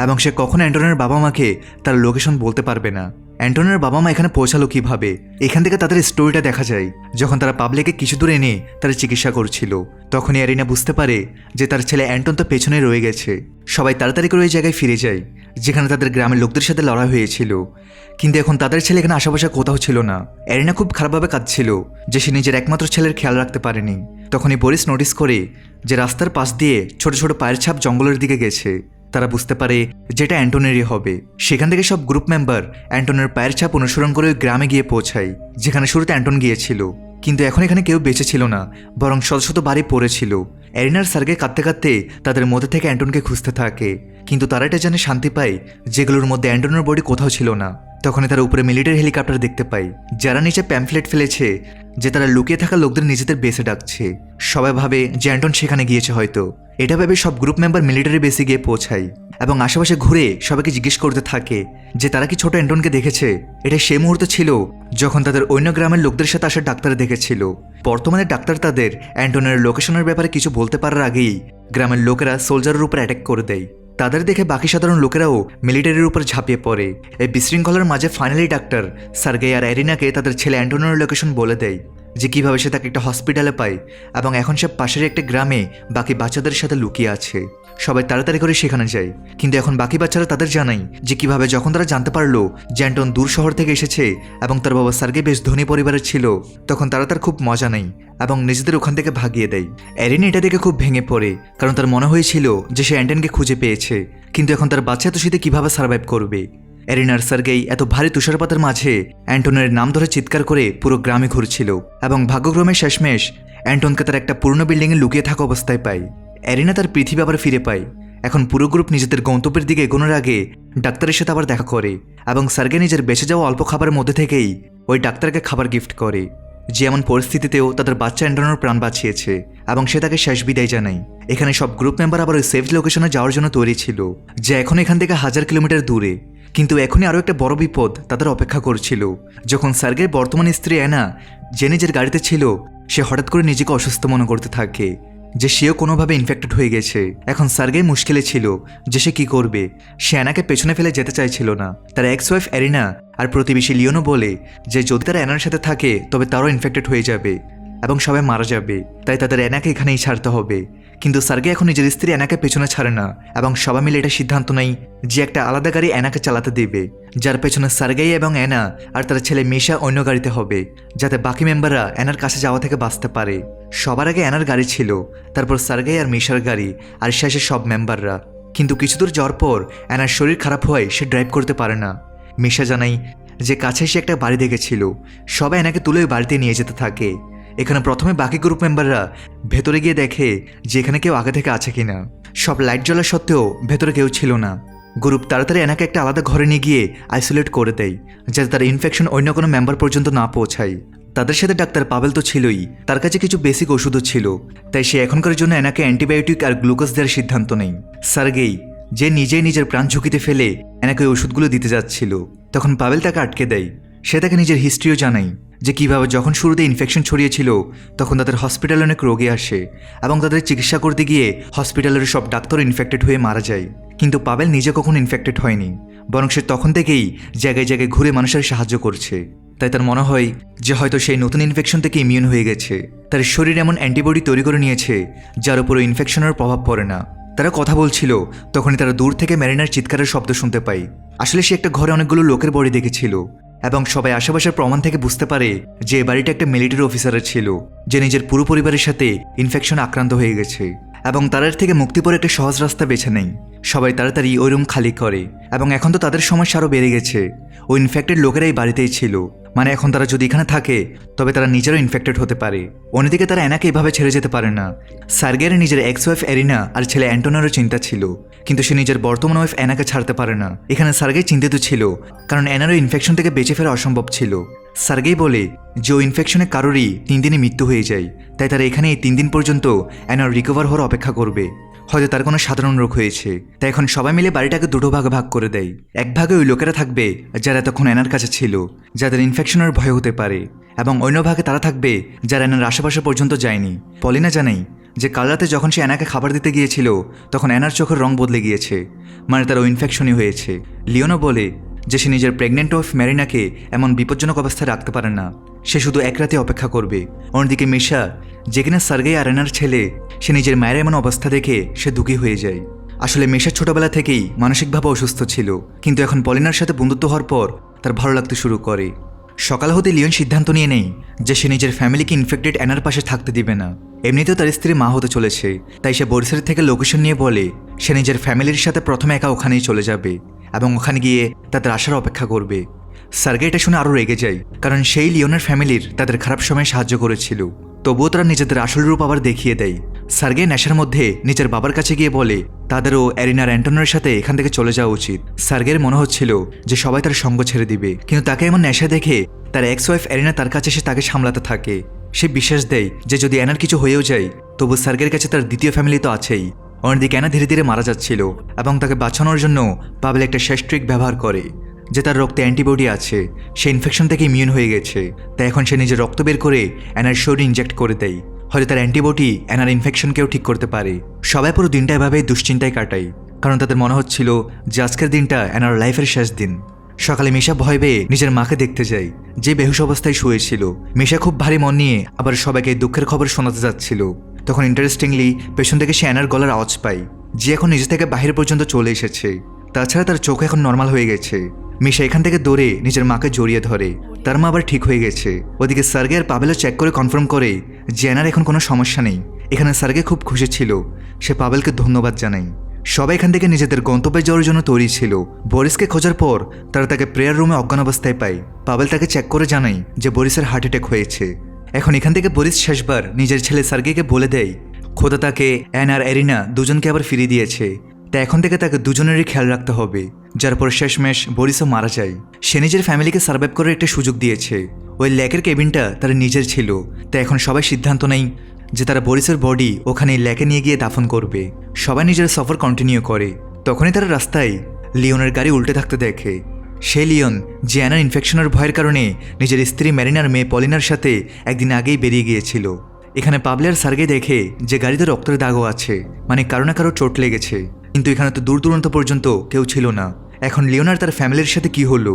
এবং সে কখনো অ্যান্টনের বাবা মাকে তার লোকেশন বলতে পারবে না। অ্যান্টনের বাবা মা এখানে পৌঁছালো কিভাবে? এখান থেকে তাদের স্টোরিটা দেখা যায় যখন তারা পাবলিকে কিছু দূরে এনে তার চিকিৎসা করছিল। তখনই অ্যারিনা বুঝতে পারে যে তার ছেলে অ্যান্টন তো পেছনে রয়ে গেছে। সবাই তাড়াতাড়ি করে ওই জায়গায় ফিরে যায় যেখানে তাদের গ্রামের লোকদের সাথে লড়াই হয়েছিল, কিন্তু এখন তাদের ছেলে এখানে আশেপাশে কোথাও ছিল না। অ্যারিনা খুব খারাপভাবে কাঁদছিল যে সে নিজের একমাত্র ছেলের খেয়াল রাখতে পারেনি। তখনই বরিস নোটিস করে যে রাস্তার পাশ দিয়ে ছোট ছোট পায়ের ছাপ জঙ্গলের দিকে গেছে। তারা বুঝতে পারে যেটা অ্যান্টনেরই হবে। সেখান থেকে সব গ্রুপ মেম্বার অ্যান্টনের পায়ের ছাপ অনুসরণ করে ওই গ্রামে গিয়ে পৌঁছায় যেখানে শুরুতে অ্যান্টন গিয়েছিল, কিন্তু এখন এখানে কেউ বেঁচে ছিল না, বরং শত শত বাড়ি পড়েছিল। এরিনার সার্গে কাঁদতে কাঁদতে তাদের মধ্যে থেকে অ্যান্টনকে খুঁজতে থাকে, কিন্তু তারা এটা জানে শান্তি পায় যেগুলোর মধ্যে অ্যান্টনের বডি কোথাও ছিল না। তখনই তারা উপরে মিলিটারি হেলিকপ্টার দেখতে পায়, যারা নিচে প্যাম্পলেট ফেলেছে যে তারা লুকিয়ে থাকা লোকদের নিজেদের বেসে ডাকছে। সবাই ভাবে যে অ্যান্টন সেখানে গিয়েছে হয়তো। এটা ভেবে সব গ্রুপ মেম্বার মিলিটারি বেসে গিয়ে পৌঁছায় এবং আশেপাশে ঘুরে সবাইকে জিজ্ঞেস করতে থাকে যে তারা কি ছোট অ্যান্টনকে দেখেছে। এটা সেই মুহূর্ত ছিল যখন তাদের অন্য গ্রামের লোকদের সাথে আসা ডাক্তার দেখেছিল। বর্তমানে ডাক্তার তাদের অ্যান্টনের লোকেশনের ব্যাপারে কিছু বলতে পারার আগেই গ্রামের লোকেরা সোলজারের উপর অ্যাটাক করে দেয়। তাদের দেখে বাকি সাধারণ লোকেরাও মিলিটারির উপর ঝাঁপিয়ে পড়ে। এই বিশৃঙ্খলার মাঝে ফাইনালি ডাক্তার সার্গেই আর এরিনাকে তাদের ছেলে অ্যান্টনের লোকেশন বলে দেয়, যে কিভাবে সে তাকে একটা হসপিটালে পায় এবং এখন সে পাশের একটা গ্রামে বাকি বাচ্চাদের সাথে লুকিয়ে আছে। সবাই তাড়াতাড়ি করে সেখানে যায়, কিন্তু এখন বাকি বাচ্চারা তাদের জানায় যে কিভাবে যখন তারা জানতে পারলো যে অ্যান্টন দূর শহর থেকে এসেছে এবং তার বাবা সার্গে বেশ ধনী পরিবারের ছিল, তখন তারা তার খুব মজা নেয় এবং নিজেদের ওখান থেকে ভাগিয়ে দেয়। এরিনা এটা দেখে খুব ভেঙে পড়ে, কারণ তার মনে হয়েছিল যে সে অ্যান্টনকে খুঁজে পেয়েছে, কিন্তু এখন তার বাচ্চা এত শীতে কিভাবে সার্ভাইভ করবে। এরিনার সার্গেই এত ভারী তুষারপাতের মাঝে অ্যান্টনের নাম ধরে চিৎকার করে পুরো গ্রামে ঘুরছিল এবং ভাগ্যক্রমে শেষমেশ অ্যান্টনকে তার একটা পুরনো বিল্ডিংয়ে লুকিয়ে থাকা অবস্থায় পায়। এরিনা তার পৃথিবী আবার ফিরে পায়। এখন পুরো গ্রুপ নিজেদের গন্তব্যের দিকে এগোনোর আগে ডাক্তারের সাথে আবার দেখা করে এবং সার্গে নিজের বেঁচে যাওয়া অল্প খাবারের মধ্যে থেকেই ওই ডাক্তারকে খাবার গিফট করে, যে এমন পরিস্থিতিতেও তাদের বাচ্চা অ্যান্টনের প্রাণ বাঁচিয়েছে এবং সে তাকে শেষ বিদায় জানায়। এখানে সব গ্রুপ মেম্বার আবার ওই সেফ লোকেশনে যাওয়ার জন্য তৈরি ছিল, যে এখন এখান থেকে 1000 কিলোমিটার দূরে। কিন্তু এখনই আরও একটা বড় বিপদ তাদের অপেক্ষা করছিল, যখন সার্গের বর্তমান স্ত্রী অ্যানা, যে নিজের গাড়িতে ছিল, সে হঠাৎ করে নিজেকে অসুস্থ মনে করতে থাকে, যে সেও কোনোভাবে ইনফেক্টেড হয়ে গেছে। এখন সার্গে মুশকিলে ছিল যে সে কি করবে। সে অ্যানাকে পেছনে ফেলে যেতে চাইছিল না। তার এক্স ওয়াইফ এরিনা আর প্রতিবেশী লিওনো বলে যে যদি তারা অ্যানার সাথে থাকে তবে তারও ইনফেক্টেড হয়ে যাবে এবং সবাই মারা যাবে, তাই তাদের অ্যানাকে এখানেই ছাড়তে হবে। কিন্তু সার্গে এখন নিজের স্ত্রী অ্যানাকে পেছনে ছাড়ে না এবং সবাই মিলে এটা সিদ্ধান্ত নেয় যে একটা আলাদা গাড়ি অ্যানাকে চালাতে দেবে, যার পেছনে সার্গেই এবং অ্যানা আর তার ছেলে মিশা অন্য গাড়িতে হবে, যাতে বাকি মেম্বাররা অ্যানার কাছে যাওয়া থেকে বাঁচতে পারে। সবার আগে অ্যানার গাড়ি ছিল, তারপর সার্গেই আর মিশার গাড়ি, আর শেষে সব মেম্বাররা। কিন্তু কিছু দূর যাওয়ার পর অ্যানার শরীর খারাপ হয়, সে ড্রাইভ করতে পারে না। মিশা জানাই যে কাছে সে একটা বাড়ি দেখেছিল। সবাই অ্যানাকে তুলে ওই বাড়িতে নিয়ে যেতে থাকে। এখানে প্রথমে বাকি গ্রুপ মেম্বাররা ভেতরে গিয়ে দেখে যে এখানে কেউ আগে থেকে আছে কিনা। সব লাইট জ্বলা সত্ত্বেও ভেতরে কেউ ছিল না। গ্রুপ তাড়াতাড়ি অ্যানাকে একটা আলাদা ঘরে নিয়ে গিয়ে আইসোলেট করে দেয়, যাতে তার ইনফেকশন অন্য কোনো মেম্বার পর্যন্ত না পৌঁছায়। তাদের সাথে ডাক্তার পাভেল তো ছিলই, তার কাছে কিছু বেসিক ওষুধও ছিল, তাই সে এখনকার জন্য অ্যানাকে অ্যান্টিবায়োটিক আর গ্লুকোজ দেওয়ার সিদ্ধান্ত নেয়। সার্গেই, যে নিজেই নিজের প্রাণ ঝুঁকিতে ফেলে অ্যানাকে ওই ওষুধগুলো দিতে যাচ্ছিল, তখন পাভেল তাকে আটকে দেয়। সে তাকে নিজের হিস্ট্রিও জানায়, যে কীভাবে যখন শুরুতে ইনফেকশন ছড়িয়েছিল তখন তাদের হসপিটালে অনেক রোগী আসে এবং তাদের চিকিৎসা করতে গিয়ে হসপিটালের সব ডাক্তার ইনফেক্টেড হয়ে মারা যায়। কিন্তু পাভেল নিজে কখনো ইনফেক্টেড হয়নি, বরং সে তখন থেকেই জায়গায় জায়গায় ঘুরে মানুষের সাহায্য করছে। তাই তার মনে হয় যে হয়তো সেই নতুন ইনফেকশন থেকে ইমিউন হয়ে গেছে। তার শরীর এমন অ্যান্টিবডি তৈরি করে নিয়েছে যার উপরে ইনফেকশনের প্রভাব পড়ে না। তারা কথা বলছিল, তখনই তারা দূর থেকে ম্যারিনার চিৎকারের শব্দ শুনতে পায়। আসলে সে একটা ঘরে অনেকগুলো লোকের বডি দেখেছিল এবং সবাই আশেপাশের প্রমাণ থেকে বুঝতে পারে যে এই বাড়িটা একটা মিলিটারি অফিসারের ছিল, যে নিজের পুরো পরিবারের সাথে ইনফেকশন আক্রান্ত হয়ে গেছে এবং তাদের থেকে মুক্তি পড়ে একটা সহজ রাস্তা বেছে নেয়। সবাই তাড়াতাড়ি ওই রুম খালি করে এবং এখন তো তাদের সমস্যা আরও বেড়ে গেছে। ওই ইনফেক্টেড লোকেরাই বাড়িতেই ছিল, মানে এখন তারা যদি এখানে থাকে তবে তারা নিজেরও ইনফেক্টেড হতে পারে। অন্যদিকে তারা অ্যানাকে এভাবে ছেড়ে যেতে পারে না। সার্গের নিজের এক্স ওয়াইফ এরিনা আর ছেলে অ্যান্টনেরও চিন্তা ছিল, কিন্তু সে নিজের বর্তমান ওয়াইফ অ্যানাকে ছাড়তে পারে না। এখানে সার্গে চিন্তিত ছিল, কারণ অ্যানারও ইনফেকশন থেকে বেঁচে ফেরা অসম্ভব ছিল। সার্গেই বলে যে ওই ইনফেকশনে কারোরই 3 দিনে মৃত্যু হয়ে যায়, তাই তারা এখানে এই 3 দিন পর্যন্ত অ্যানার রিকভার হওয়ার অপেক্ষা করবে। হয়তো তার কোনো সাধারণ রোগ হয়েছে। তাই এখন সবাই মিলে বাড়িটাকে 2 ভাগে ভাগ করে দেয়। এক ভাগে ওই লোকেরা থাকবে যারা এতক্ষণ অ্যানার কাছে ছিল, যাদের ইনফেকশনের ভয় হতে পারে, এবং অন্য ভাগে তারা থাকবে যারা অ্যানার আশেপাশে পর্যন্ত যায়নি। পলিনা জানাই যে কাল রাতে যখন সে অ্যানাকে খাবার দিতে গিয়েছিল তখন অ্যানার চোখের রং বদলে গিয়েছে, মানে তার ওই ইনফেকশনই হয়েছে। লিওনো বলে যে সে নিজের প্রেগনেন্ট ওয়াইফ ম্যারিনাকে এমন বিপজ্জনক অবস্থায় রাখতে পারে না, সে শুধু এক রাতে অপেক্ষা করবে। অন্যদিকে মিশা, যেখানে সার্গেই আর অ্যানার ছেলে, সে নিজের মায়ের এমন অবস্থা দেখে সে দুঃখী হয়ে যায়। আসলে মিশা ছোটবেলা থেকেই মানসিকভাবে অসুস্থ ছিল, কিন্তু এখন পলিনার সাথে বন্ধুত্ব হওয়ার পর তার ভালো লাগতে শুরু করে। সকাল হতে লিওন সিদ্ধান্ত নিয়ে নেয় যে সে নিজের ফ্যামিলিকে ইনফেক্টেড অ্যানার পাশে থাকতে দিবে না। এমনিতেও তার স্ত্রী মা হতে চলেছে, তাই সে বরিসের থেকে লোকেশন নিয়ে বলে সে নিজের ফ্যামিলির সাথে প্রথমে একা ওখানেই চলে যাবে এবং ওখানে গিয়ে তাদের আসার অপেক্ষা করবে। সার্গে এটা শুনে আরও রেগে যায়, কারণ সেই লিওনের ফ্যামিলির তাদের খারাপ সময়ে সাহায্য করেছিল। তবুও তারা নিজেদের আসল রূপ আবার দেখিয়ে দেয়। সার্গে নেশার মধ্যে নিজের বাবার কাছে গিয়ে বলে তাদেরও এরিনার অ্যান্টনের সাথে এখান থেকে চলে যাওয়া উচিত। সার্গের মনে হচ্ছিল যে সবাই তার সঙ্গ ছেড়ে দিবে, কিন্তু তাকে এমন নেশা দেখে তার এক্স ওয়াইফ এরিনা তার কাছে এসে তাকে সামলাতে থাকে। সে বিশ্বাস দেয় যে যদি অ্যানার কিছু হয়েও যায় তবু সার্গের কাছে তার দ্বিতীয় ফ্যামিলি তো আছেই। অন্যদিকে অ্যানা ধীরে ধীরে মারা যাচ্ছিল এবং তাকে বাঁচানোর জন্য পাভেল একটা শেষ ট্রিক ব্যবহার করে, যে তার রক্তে অ্যান্টিবডি আছে, সে ইনফেকশন থেকে ইমিউন হয়ে গেছে। তাই এখন সে নিজের রক্ত বের করে অ্যানার শরীরে ইনজেক্ট করে দেয়। হয়তো তার অ্যান্টিবডি অ্যানার ইনফেকশনকেও ঠিক করতে পারে। সবাই পুরো দিনটা এভাবেই দুশ্চিন্তায় কাটায়, কারণ তাদের মনে হচ্ছিল যে আজকের দিনটা অ্যানার লাইফের শেষ দিন। সকালে মিশা ভয় পেয়ে নিজের মাকে দেখতে যায়, যে বেহুশ অবস্থায় শুয়েছিল। মিশা খুব ভারী মন নিয়ে আবার সবাইকে দুঃখের খবর শোনাতে যাচ্ছিল। তখন ইন্টারেস্টিংলি পেছন থেকে সে অ্যানার গলার আওয়াজ পায়, যে এখন নিজে থেকে বাহির পর্যন্ত চলে এসেছে। তাছাড়া তার চোখ এখন নর্মাল হয়ে গেছে। মিশা এখান থেকে দৌড়ে নিজের মাকে জড়িয়ে ধরে। তার মা আবার ঠিক হয়ে গেছে। ওদিকে সার্গে আর পাভেলও চেক করে কনফার্ম করে যে অ্যানার এখন কোনো সমস্যা নেই। এখানে সার্গে খুব খুশি ছিল। সে পাভেলকে ধন্যবাদ জানায়। সবাই এখান থেকে নিজেদের গন্তব্যে যাওয়ার জন্য তৈরি ছিল। বরিসকে খোঁজার পর তারা তাকে প্রেয়ার রুমে অজ্ঞান অবস্থায় পায়। পাভেল তাকে চেক করে জানায় যে বরিসের হার্ট অ্যাটাক হয়েছে। এখন এখান থেকে বরিস শেষবার নিজের ছেলে সার্গেকে বলে দেয় খোদা তাকে অ্যান আর এরিনা দুজনকে আবার ফিরিয়ে দিয়েছে, তাই এখন থেকে তাকে দুজনেরই খেয়াল রাখতে হবে। যার পর শেষমেশ বরিসও মারা যায়। সে নিজের ফ্যামিলিকে সার্ভাইভ করার একটা সুযোগ দিয়েছে। ওই ল্যাকের কেবিনটা তার নিজের ছিল, তাই এখন সবাই সিদ্ধান্ত নেয় যে তারা বরিসের বডি ওখানে ল্যাকে নিয়ে গিয়ে দাফন করবে। সবাই নিজের সফর কন্টিনিউ করে। তখনই তারা রাস্তায় লিওনের গাড়ি উল্টে থাকতে দেখে। সে লিওন যে অ্যানার ইনফেকশনের ভয়ের কারণে নিজের স্ত্রী ম্যারিনার মেয়ে পলিনার সাথে একদিন আগেই বেরিয়ে গিয়েছিল। এখানে পাবলে আর সার্গে দেখে যে গাড়িতে রক্তের দাগও আছে, মানে কারো না কারো চোট লেগেছে। কিন্তু এখানে তো দূর দূরান্ত পর্যন্ত কেউ ছিল না। এখন লিওন আর তার ফ্যামিলির সাথে কি হলো?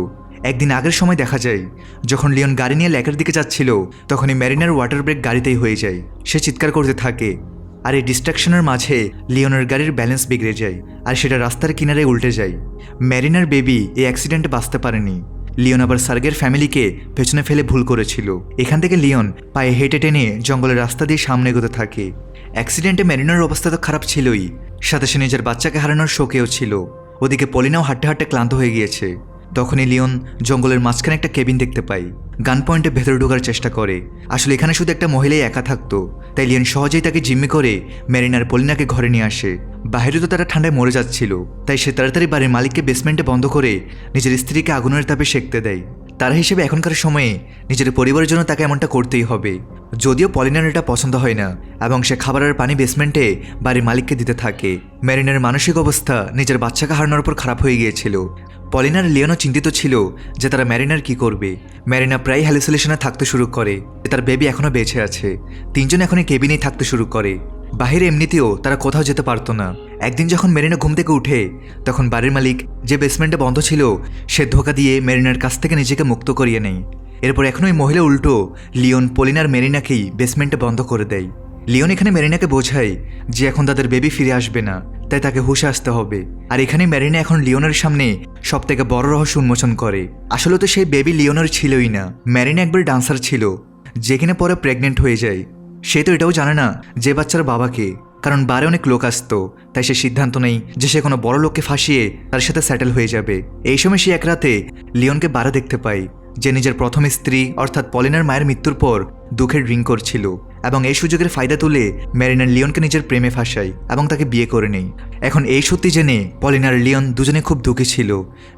একদিন আগের সময় দেখা যায় যখন লিওন গাড়ি নিয়ে ল্যাকের দিকে যাচ্ছিল, তখনই ম্যারিনার ওয়াটার ব্রেক গাড়িতেই হয়ে যায়। সে চিৎকার করতে থাকে, আর এই ডিস্ট্রাকশনের মাঝে লিওনের গাড়ির ব্যালেন্স বিগড়ে যায় আর সেটা রাস্তার কিনারে উল্টে যায়। ম্যারিনার বেবি এই অ্যাক্সিডেন্টে বাঁচতে পারেনি। লিওন আবার সার্গের ফ্যামিলিকে পেছনে ফেলে ভুল করেছিল। এখান থেকে লিওন পায়ে হেঁটে টেনে জঙ্গলের রাস্তা দিয়ে সামনে এগোতে থাকে। অ্যাক্সিডেন্টে ম্যারিনার অবস্থা তো খারাপ ছিলই, সাথে সে নিজের বাচ্চাকে হারানোর শোকেও ছিল। ওদিকে পলিনাও হাঁটতে হাঁটতে ক্লান্ত হয়ে গিয়েছে। তখনই লিওন জঙ্গলের মাঝখানে একটা কেবিন দেখতে পায়। গান পয়েন্টে ভেতরে ঢোকার চেষ্টা করে। আসলে এখানে শুধু একটা মহিলাই একা থাকতো, তাই লিওন সহজেই তাকে জিম্মি করে ম্যারিনার পলিনাকে ঘরে নিয়ে আসে। বাইরে তো তারা ঠান্ডায় মরে যাচ্ছিল, তাই সে তাড়াতাড়ি বাড়ির মালিককে বেসমেন্টে বন্ধ করে নিজের স্ত্রীকে আগুনের তাপে সেঁকতে দেয়। তার হিসেবে এখনকার সময়ে নিজের পরিবারের জন্য তাকে এমনটা করতেই হবে। যদিও পলিনার এটা পছন্দ হয় না এবং সে খাবার আর পানি বেসমেন্টে বাড়ির মালিককে দিতে থাকে। ম্যারিনার মানসিক অবস্থা নিজের বাচ্চাকে হারানোর পর খারাপ হয়ে গিয়েছিল। পলিনার লিওনও চিন্তিত ছিল যে তারা ম্যারিনার কি করবে। ম্যারিনা প্রায় হ্যালুসিনেশনে থাকতে শুরু করে। তার বেবি এখনও বেঁচে আছে। তিনজন এখন কেবিনেই থাকতে শুরু করে। বাহিরে এমনিতেও তারা কোথাও যেতে পারতো না। একদিন যখন মেরিনা ঘুম থেকে উঠে, তখন বাড়ির মালিক যে বেসমেন্টে বন্ধ ছিল সে ধোকা দিয়ে মেরিনার কাছ থেকে নিজেকে মুক্ত করিয়ে নেয়। এরপর এখন ওই মহিলা উল্টো লিওন, পলিনার মেরিনাকেই বেসমেন্টে বন্ধ করে দেয়। লিওন এখানে মেরিনাকে বোঝায় যে এখন তাদের বেবি ফিরে আসবে না, তাই তাকে হুঁশে আসতে হবে। আর এখানে মেরিনা এখন লিওনের সামনে সব থেকে বড় রহস্য উন্মোচন করে। আসলে তো সেই বেবি লিওনের ছিলই না। মেরিনা একবার ডান্সার ছিল, যেখানে পরে প্রেগনেন্ট হয়ে যায়। সে তো এটাও জানে না যে বাচ্চার বাবাকে, কারণ বারে অনেক লোক আসতো। তাই সে সিদ্ধান্ত নেই যে সে কোনো বড় লোককে ফাঁসিয়ে তার সাথে সেটেল হয়ে যাবে। এই সময় সে এক রাতে লিওনকে বারে দেখতে পায়, যে নিজের প্রথম স্ত্রী অর্থাৎ পলিনার মায়ের মৃত্যুর পর দুঃখের ড্রিঙ্ক করছিল। এবং এই সুযোগের ফায়দা তুলে ম্যারিনার লিওনকে নিজের প্রেমে ফাঁসায় এবং তাকে বিয়ে করে নেয়। এখন এই সত্যি জেনে পলিনার লিওন দুজনে খুব দুঃখী ছিল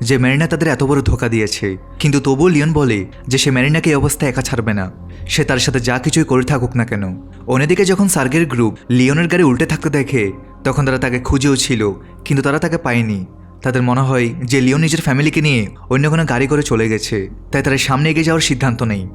যে ম্যারিনা তাদের এত বড় ধোকা দিয়েছে। কিন্তু তবুও লিওন বলে যে সে ম্যারিনাকে এই অবস্থায় একা ছাড়বে না, সে তার সাথে যা কিছুই করে থাকুক না কেন। অন্যদিকে যখন সার্গের গ্রুপ লিওনের গাড়ি উল্টে থাকতে দেখে, তখন তারা তাকে খুঁজেও ছিল, কিন্তু তারা তাকে পায়নি। তাদের মনে হয় যে লিওন নিজের ফ্যামিলিকে নিয়ে অন্য কোনো গাড়ি করে চলে গেছে, তাই তারা সামনে এগিয়ে যাওয়ার সিদ্ধান্ত নেয়।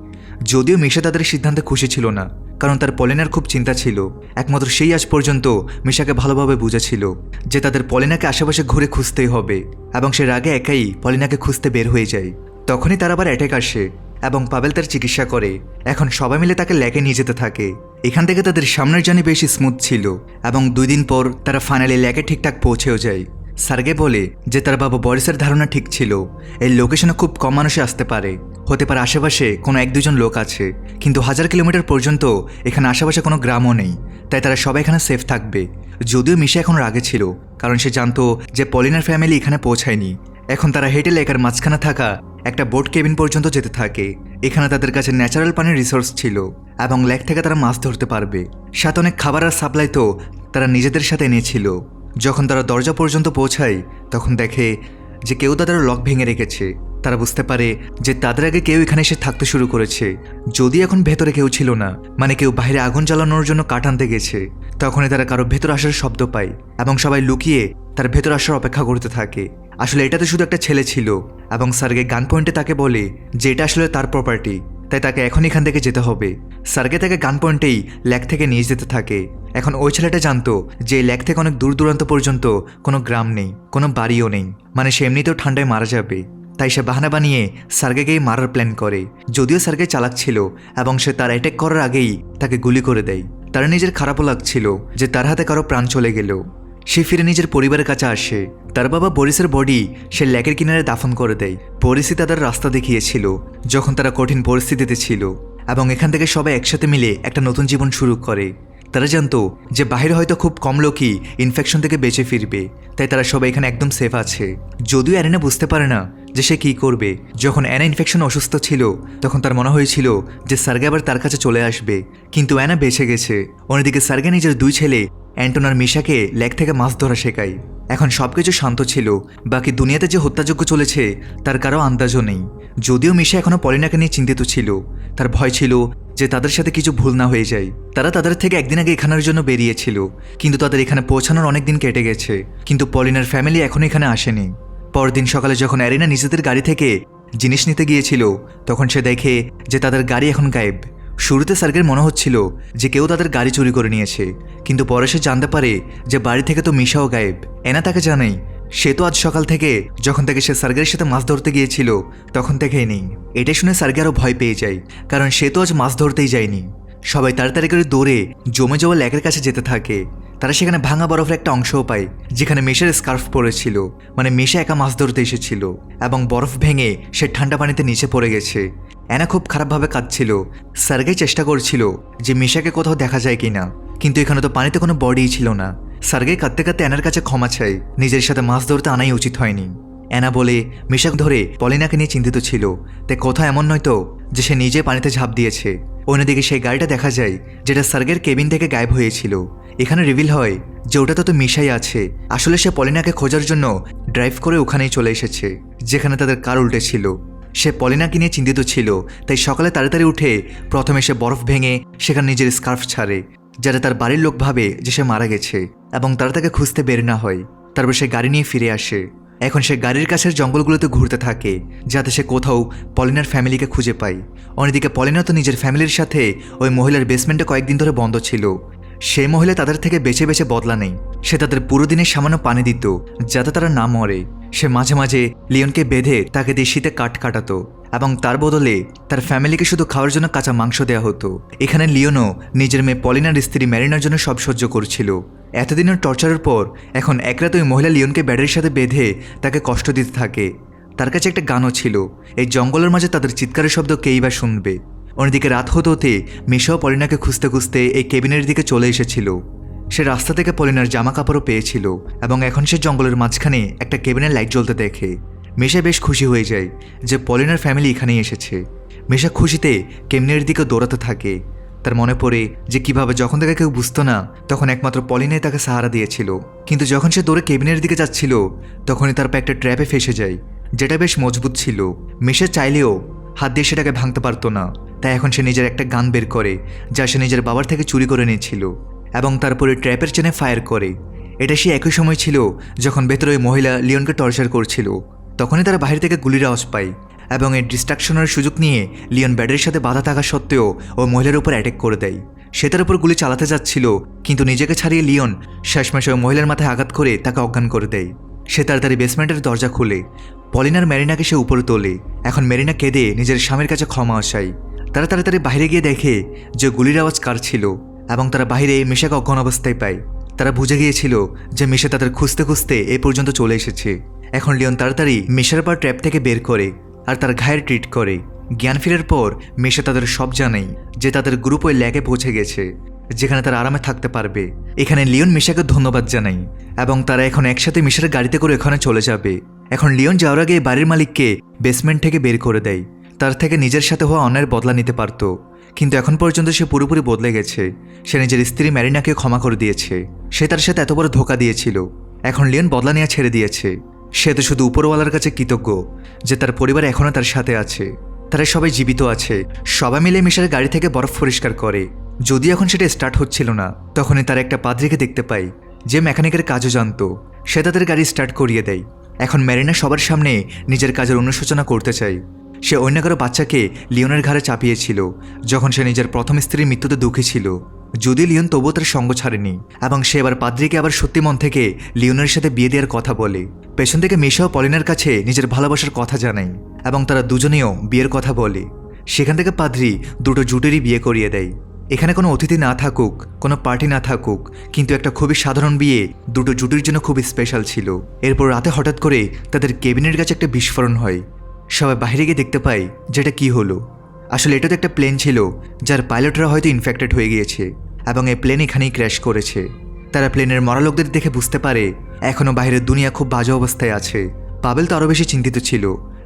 যদিও মিশা তাদের সিদ্ধান্তে খুশি ছিল না, কারণ তার পলিনার খুব চিন্তা ছিল। একমাত্র সেই আজ পর্যন্ত মিশাকে ভালোভাবে বুঝেছিল যে তাদের পলিনাকে আশেপাশে ঘুরে খুঁজতেই হবে, এবং সে রাগে একাই পলিনাকে খুঁজতে বের হয়ে যায়। তখনই তার আবার অ্যাটাক আসে এবং পাভেল তার চিকিৎসা করে। এখন সবাই মিলে তাকে ল্যাকে নিয়ে যেতে থাকে। এখান থেকে তাদের সামনের জার্নি বেশি স্মুথ ছিল এবং 2 দিন পর তারা ফাইনালি ল্যাকে ঠিকঠাক পৌঁছেও যায়। সার্গে বলে যে তার বাবা বরিসের ধারণা ঠিক ছিল, এই লোকেশনে খুব কম মানুষই আসতে পারে। হতে পারে আশেপাশে কোনো 1-2 জন লোক আছে, কিন্তু 1000 কিলোমিটার পর্যন্ত এখানে আশেপাশে কোনো গ্রামও নেই, তাই তারা সবাই এখানে সেফ থাকবে। যদিও মিশা এখন রাগে ছিল, কারণ সে জানতো যে পলিনার ফ্যামিলি এখানে পৌঁছায়নি। এখন তারা হেঁটে লেকের মাঝখানে থাকা একটা বোট কেবিন পর্যন্ত যেতে থাকে। এখানে তাদের কাছে ন্যাচারাল পানির রিসোর্স ছিল এবং লেক থেকে তারা মাছ ধরতে পারবে। সাথে অনেক খাবার আর সাপ্লাই তো তারা নিজেদের সাথে এনেছিল। যখন তারা দরজা পর্যন্ত পৌঁছায়, তখন দেখে যে কেউ তাদের লক ভেঙে রেখেছে। তারা বুঝতে পারে যে তাদের আগে কেউ এখানে এসে থাকতে শুরু করেছে। যদি এখন ভেতরে কেউ ছিল না, মানে কেউ বাইরে আগুন জ্বালানোর জন্য কাঠ আনতে গেছে। তখনই তারা কারো ভেতর আসার শব্দ পায় এবং সবাই লুকিয়ে তার ভেতর আসার অপেক্ষা করতে থাকে। আসলে এটাতে শুধু একটা ছেলে ছিল এবং সার্গে গান পয়েন্টে তাকে বলে যে এটা আসলে তার প্রপার্টি, তাই তাকে এখন এখান থেকে যেতে হবে। সার্গে তাকে গান পয়েন্টেই লেক থেকে নিয়ে যেতে থাকে। এখন ওই ছেলেটা জানতো যে লেক থেকে অনেক দূর দূরান্ত পর্যন্ত কোনো গ্রাম নেই, কোনো বাড়িও নেই, মানে সে এমনিতেও ঠান্ডায় মারা যাবে। তাই সে বাহানা বানিয়ে সার্গেকেই মারার প্ল্যান করে। যদিও সার্গে চালাক ছিল এবং সে তার অ্যাটাক করার আগেই তাকে গুলি করে দেয়। তার নিজের খারাপও লাগছিল যে তার হাতে কারো প্রাণ চলে গেল। সে ফিরে নিজের পরিবারের কাছে আসে। তার বাবা বরিসের বডি সে লেকের কিনারে দাফন করে দেয়। বরিসই তাদের রাস্তা দেখিয়েছিল যখন তারা কঠিন পরিস্থিতিতে ছিল, এবং এখান থেকে সবাই একসাথে মিলে একটা নতুন জীবন শুরু করে। তারা জানতো যে বাহিরে হয়তো খুব কম লোকই ইনফেকশন থেকে বেঁচে ফিরবে, তাই তারা সবাই এখানে একদম সেফ আছে। যদিও অ্যারিনা বুঝতে পারে না যে সে কী করবে। যখন অ্যানা ইনফেকশন অসুস্থ ছিল তখন তার মনে হয়েছিল যে সার্গে আবার তার কাছে চলে আসবে, কিন্তু অ্যানা বেঁচে গেছে। অন্যদিকে সার্গে নিজের 2 ছেলে অ্যান্টন আর মিশাকে লেক থেকে মাছ ধরা শেখায়। এখন সবকিছু শান্ত ছিল, বাকি দুনিয়াতে যে হত্যাযজ্ঞ চলেছে তার কারো আন্দাজও নেই। যদিও মিশা এখনও পলিনাকে নিয়ে চিন্তিত ছিল, তার ভয় ছিল যে তাদের সাথে কিছু ভুল না হয়ে যায়। তারা তাদের থেকে একদিন আগে এখানের জন্য বেরিয়েছিল, কিন্তু তাদের এখানে পৌঁছানোর অনেক দিন কেটে গেছে, কিন্তু পলিনার ফ্যামিলি এখনো এখানে আসেনি। পরদিন সকালে যখন অ্যারিনা নিজেদের গাড়ি থেকে জিনিস নিতে গিয়েছিল তখন সে দেখে যে তাদের গাড়ি এখন গায়েব। শুরুতে সার্গের মনে হচ্ছিল যে কেউ তাদের গাড়ি চুরি করে নিয়েছে, কিন্তু পরে সে জানতে পারে যে বাড়ি থেকে তো মিশাও গায়েব। এনা তাকে জানাই সে তো আজ সকাল থেকে যখন থেকে সে সার্গের সাথে মাছ ধরতে গিয়েছিল তখন থেকেই নেই। এটা শুনে সার্গে আরও ভয় পেয়ে যায়, কারণ সে তো আজ মাছ ধরতেই যায়নি। সবাই তাড়াতাড়ি করে দৌড়ে জমে যাওয়া লেকের কাছে যেতে থাকে। তারা সেখানে ভাঙা বরফের একটা অংশও পায় যেখানে মিশার স্কার্ফ পরেছিল, মানে মিশা একা মাছ ধরতে এসেছিল, এবং বরফ ভেঙে সে ঠান্ডা পানিতে নিচে পড়ে গেছে। অ্যানা খুব খারাপভাবে কাঁদছিল। সার্গে চেষ্টা করছিল যে মিশাকে কোথাও দেখা যায় কিনা, কিন্তু এখানে তো পানিতে কোনো বডিই ছিল না। সার্গে কাঁদতে কাঁদতে অ্যানার কাছে ক্ষমা চায়, নিজের সাথে মাছ ধরতে আনাই উচিত হয়নি। অ্যানা বলে মিশাক ধরে পলিনাকে নিয়ে চিন্তিত ছিল, তাই কথা এমন নয়তো যে সে নিজে পানিতে ঝাঁপ দিয়েছে। অন্যদিকে সেই গাড়িটা দেখা যায় যেটা সার্গের কেবিন থেকে গায়েব হয়েছিল। এখানে রিভিল হয় যে ওটাতে তো মিশাই আছে। আসলে সে পলিনাকে খোঁজার জন্য ড্রাইভ করে ওখানেই চলে এসেছে যেখানে তাদের কার উল্টে ছিল। সে পলিনাকে নিয়ে চিন্তিত ছিল, তাই সকালে তাড়াতাড়ি উঠে প্রথমে সে বরফ ভেঙে সেখানে নিজের স্কার্ফ ছাড়ে, যাতে তার বাড়ির লোক ভাবে যে সে মারা গেছে এবং তারা তাকে খুঁজতে বের না হয়। তারপর সে গাড়ি নিয়ে ফিরে আসে। এখন সে গাড়ির কাছের জঙ্গলগুলোতে ঘুরতে থাকে যাতে সে কোথাও পলিনার ফ্যামিলিকে খুঁজে পায়। অন্যদিকে পলিনা তো নিজের ফ্যামিলির সাথে ওই মহিলার বেসমেন্টে কয়েকদিন ধরে বন্ধ ছিল। সেই মহিলা তাদের থেকে বেছে বেছে বদলা নেই। সে তাদের পুরো দিনের সামান্য পানি দিত যাতে তারা না মরে। সে মাঝে মাঝে লিওনকে বেঁধে তাকে দিয়ে শীতে কাঠ কাটাতো এবং তার বদলে তার ফ্যামিলিকে শুধু খাওয়ার জন্য কাঁচা মাংস দেওয়া হতো। এখানে লিওনও নিজের মেয়ে পলিনার স্ত্রী ম্যারিনার জন্য সব সহ্য করছিল। এতদিনের টর্চারের পর এখন এক রাত ওই মহিলা লিওনকে ব্যাডের সাথে বেঁধে তাকে কষ্ট দিতে থাকে। তার কাছে একটা গানও ছিল। এই জঙ্গলের মাঝে তাদের চিৎকারের শব্দ কেই বা শুনবে। অন্যদিকে রাত হতে হতে মিশাও পলিনাকে খুঁজতে খুঁজতে এই কেবিনের দিকে চলে এসেছিল। সে রাস্তা থেকে পলিনার জামা কাপড়ও পেয়েছিল এবং এখন সে জঙ্গলের মাঝখানে একটা কেবিনের লাইট জ্বলতে দেখে। মিশা বেশ খুশি হয়ে যায় যে পলিনার ফ্যামিলি এখানেই এসেছে। মিশা খুশিতে কেবিনের দিকে দৌড়াতে থাকে। তার মনে পড়ে যে কিভাবে যখন তাকে কেউ বুঝতো না তখন একমাত্র পলিনাই তাকে সাহারা দিয়েছিল, কিন্তু যখন সে দৌড়ে কেবিনের দিকে যাচ্ছিল তখনই তার পা একটা ট্র্যাপে ফেসে যায় যেটা বেশ মজবুত ছিল। মিশা চাইলেও হাত দিয়ে সেটাকে ভাঙতে পারতো না, তাই এখন সে নিজের একটা গান বের করে যা সে নিজের বাবার থেকে চুরি করে নিয়েছিল এবং তারপরে ট্র্যাপের চেনে ফায়ার করে। এটা সে একই সময় ছিল যখন ভেতরে ওই মহিলা লিওনকে টর্চার করছিল। তখনই তারা বাহির থেকে গুলির আওয়াজ পায় এবং এই ডিস্ট্রাকশনের সুযোগ নিয়ে লিওন ব্যাডের সাথে বাধা থাকা সত্ত্বেও ওই মহিলার উপর অ্যাটাক করে দেয়। সে তার উপর গুলি চালাতে যাচ্ছিল, কিন্তু নিজেকে ছাড়িয়ে লিওন শেষমেশ ওই মহিলার মাথায় আঘাত করে তাকে অজ্ঞান করে দেয়। সে তাড়াতাড়ি বেসমেন্টের দরজা খুলে পলিনার ম্যারিনাকে সে উপরে তোলে। এখন ম্যারিনা কেঁদে নিজের স্বামীর কাছে ক্ষমা আসায়। তারা তাড়াতাড়ি বাইরে গিয়ে দেখে যে গুলির আওয়াজ কার ছিল এবং তারা বাইরে মিশাকে অজ্ঞান অবস্থায় পায়। তারা বুঝে গিয়েছিল যে মিশা তাদের খুঁজতে খুঁজতে এ পর্যন্ত চলে এসেছে। এখন লিওন তাড়াতাড়ি মিশার পর ট্র্যাপ থেকে বের করে আর তার ঘায়ের ট্রিট করে। জ্ঞান ফেরার পর মিশা তাদের সব জানায় যে তাদের গ্রুপ ওই ল্যাগে পৌঁছে গেছে যেখানে তারা আরামে থাকতে পারবে। এখানে লিওন মিশাকে ধন্যবাদ জানায় এবং তারা এখন একসাথে মিশার গাড়িতে করে এখানে চলে যাবে। এখন লিওন যাওয়ার আগে বাড়ির মালিককে বেসমেন্ট থেকে বের করে দেয়। তার থেকে নিজের সাথে হওয়া অন্যায়ের বদলা নিতে পারত, কিন্তু এখন পর্যন্ত সে পুরোপুরি বদলে গেছে। সে নিজের স্ত্রী ম্যারিনাকে ক্ষমা করে দিয়েছে। সে তার সাথে এত বড় ধোঁকা দিয়েছিল। এখন লিওন বদলা নেওয়া ছেড়ে দিয়েছে। সে তো শুধু উপরওয়ালার কাছে কৃতজ্ঞ যে তার পরিবার এখনও তার সাথে আছে। তারা সবাই জীবিত আছে। সবাই মিলে মিশার গাড়ি থেকে বরফ পরিষ্কার করে। যদি এখন সেটা স্টার্ট হচ্ছিল না তখনই তারা একটা পাদ্রীকে দেখতে পায় যে মেকানিকের কাজও জানতো। সে তাদের গাড়ি স্টার্ট করিয়ে দেয়। এখন ম্যারিনা সবার সামনে নিজের কাজের অনুশোচনা করতে চায়। সে অন্য কারো বাচ্চাকে লিওনের ঘাড়ে চাপিয়েছিল যখন সে নিজের প্রথম স্ত্রীর মৃত্যুতে দুঃখী ছিল। যদিও লিওন তবুও তার সঙ্গ ছাড়েনি এবং সে এবার পাদ্রিকে আবার সত্যি মন থেকে লিওনের সাথে বিয়ে দেওয়ার কথা বলে। পেছন থেকে মিশা ও পলিনার কাছে নিজের ভালোবাসার কথা জানায় এবং তারা দুজনেও বিয়ের কথা বলে। সেখান থেকে পাদ্রি দুটো জুটেরই বিয়ে করিয়ে দেয়। এখানে কোনো অতিথি না থাকুক, কোনো পার্টি না থাকুক, কিন্তু একটা খুবই সাধারণ বিয়ে দুটো জুটির জন্য খুবই স্পেশাল ছিল। এরপর রাতে হঠাৎ করে তাদের কেবিনের কাছে একটা বিস্ফোরণ হয়। সবাই বাইরে গিয়ে দেখতে পায় যেটা কি হলো। আসলে এটা তো একটা প্লেন ছিল যার পাইলটরা হয়তো ইনফেক্টেড হয়ে গিয়েছে এবং এই প্লেন এখানেই ক্র্যাশ করেছে। তারা প্লেনের মরা লোকদের দেখে বুঝতে পারে এখনও বাইরের দুনিয়া খুব বাজে অবস্থায় আছে। পাবেল তো আরও বেশি চিন্তিত ছিল,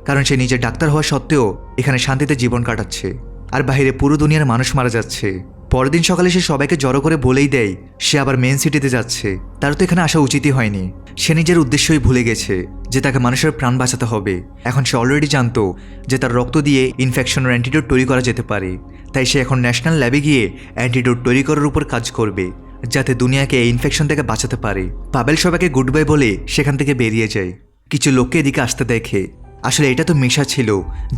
কারণ সে নিজে ডাক্তার হওয়া সত্ত্বেও এখানে শান্তিতে জীবন কাটাচ্ছে আর বাইরে পুরো দুনিয়ার মানুষ মারা যাচ্ছে। পরের দিন সকালে সে সবাইকে জড়ো করে বলেই দেয় সে আবার মেন সিটিতে যাচ্ছে। তার তো এখানে আসা উচিতই হয়নি। সে নিজের উদ্দেশ্যই ভুলে গেছে যে তাকে মানুষের প্রাণ বাঁচাতে হবে। এখন সে অলরেডি জানতো যে তার রক্ত দিয়ে ইনফেকশনের অ্যান্টিডোট তৈরি করা যেতে পারে। তাই সে এখন ন্যাশনাল ল্যাবে গিয়ে অ্যান্টিডোট তৈরি করার উপর কাজ করবে, যাতে দুনিয়াকে এই ইনফেকশন থেকে বাঁচাতে পারে। পাবেল সবাইকে গুড বাই বলে সেখান থেকে বেরিয়ে যায়। কিছু লোককে এদিকে আসতে দেখে। আসলে এটা তো মিশা ছিল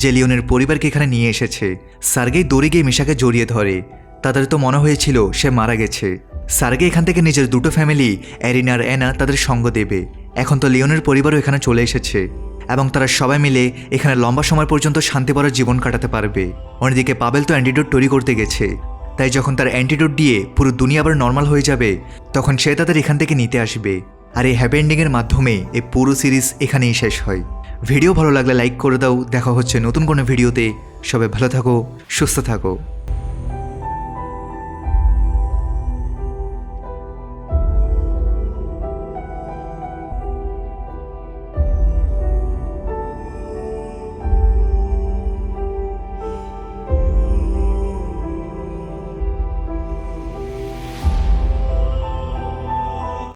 যে লিওনের পরিবারকে এখানে নিয়ে এসেছে। সার্গেই দৌড়ে গিয়ে মিশাকে জড়িয়ে ধরে। তাদের তো মনে হয়েছিল সে মারা গেছে। সার্গে এখান থেকে নিজের দুটো ফ্যামিলি এরিনা আর অ্যানা তাদের সঙ্গ দেবে। এখন তো লিওনের পরিবারও এখানে চলে এসেছে এবং তারা সবাই মিলে এখানে লম্বা সময় পর্যন্ত শান্তিভরা জীবন কাটাতে পারবে। অন্যদিকে পাবেল তো অ্যান্টিডোট তৈরি করতে গেছে। তাই যখন তার অ্যান্টিডোট দিয়ে পুরো দুনিয়া আবার নর্মাল হয়ে যাবে তখন সে তাদের এখান থেকে নিতে আসবে। আর এই হ্যাপি এন্ডিংয়ের মাধ্যমে এই পুরো সিরিজ এখানেই শেষ হয়। ভিডিও ভালো লাগলে লাইক করে দাও। দেখা হচ্ছে নতুন কোনো ভিডিওতে। সবাই ভালো থাকো, সুস্থ থাকো।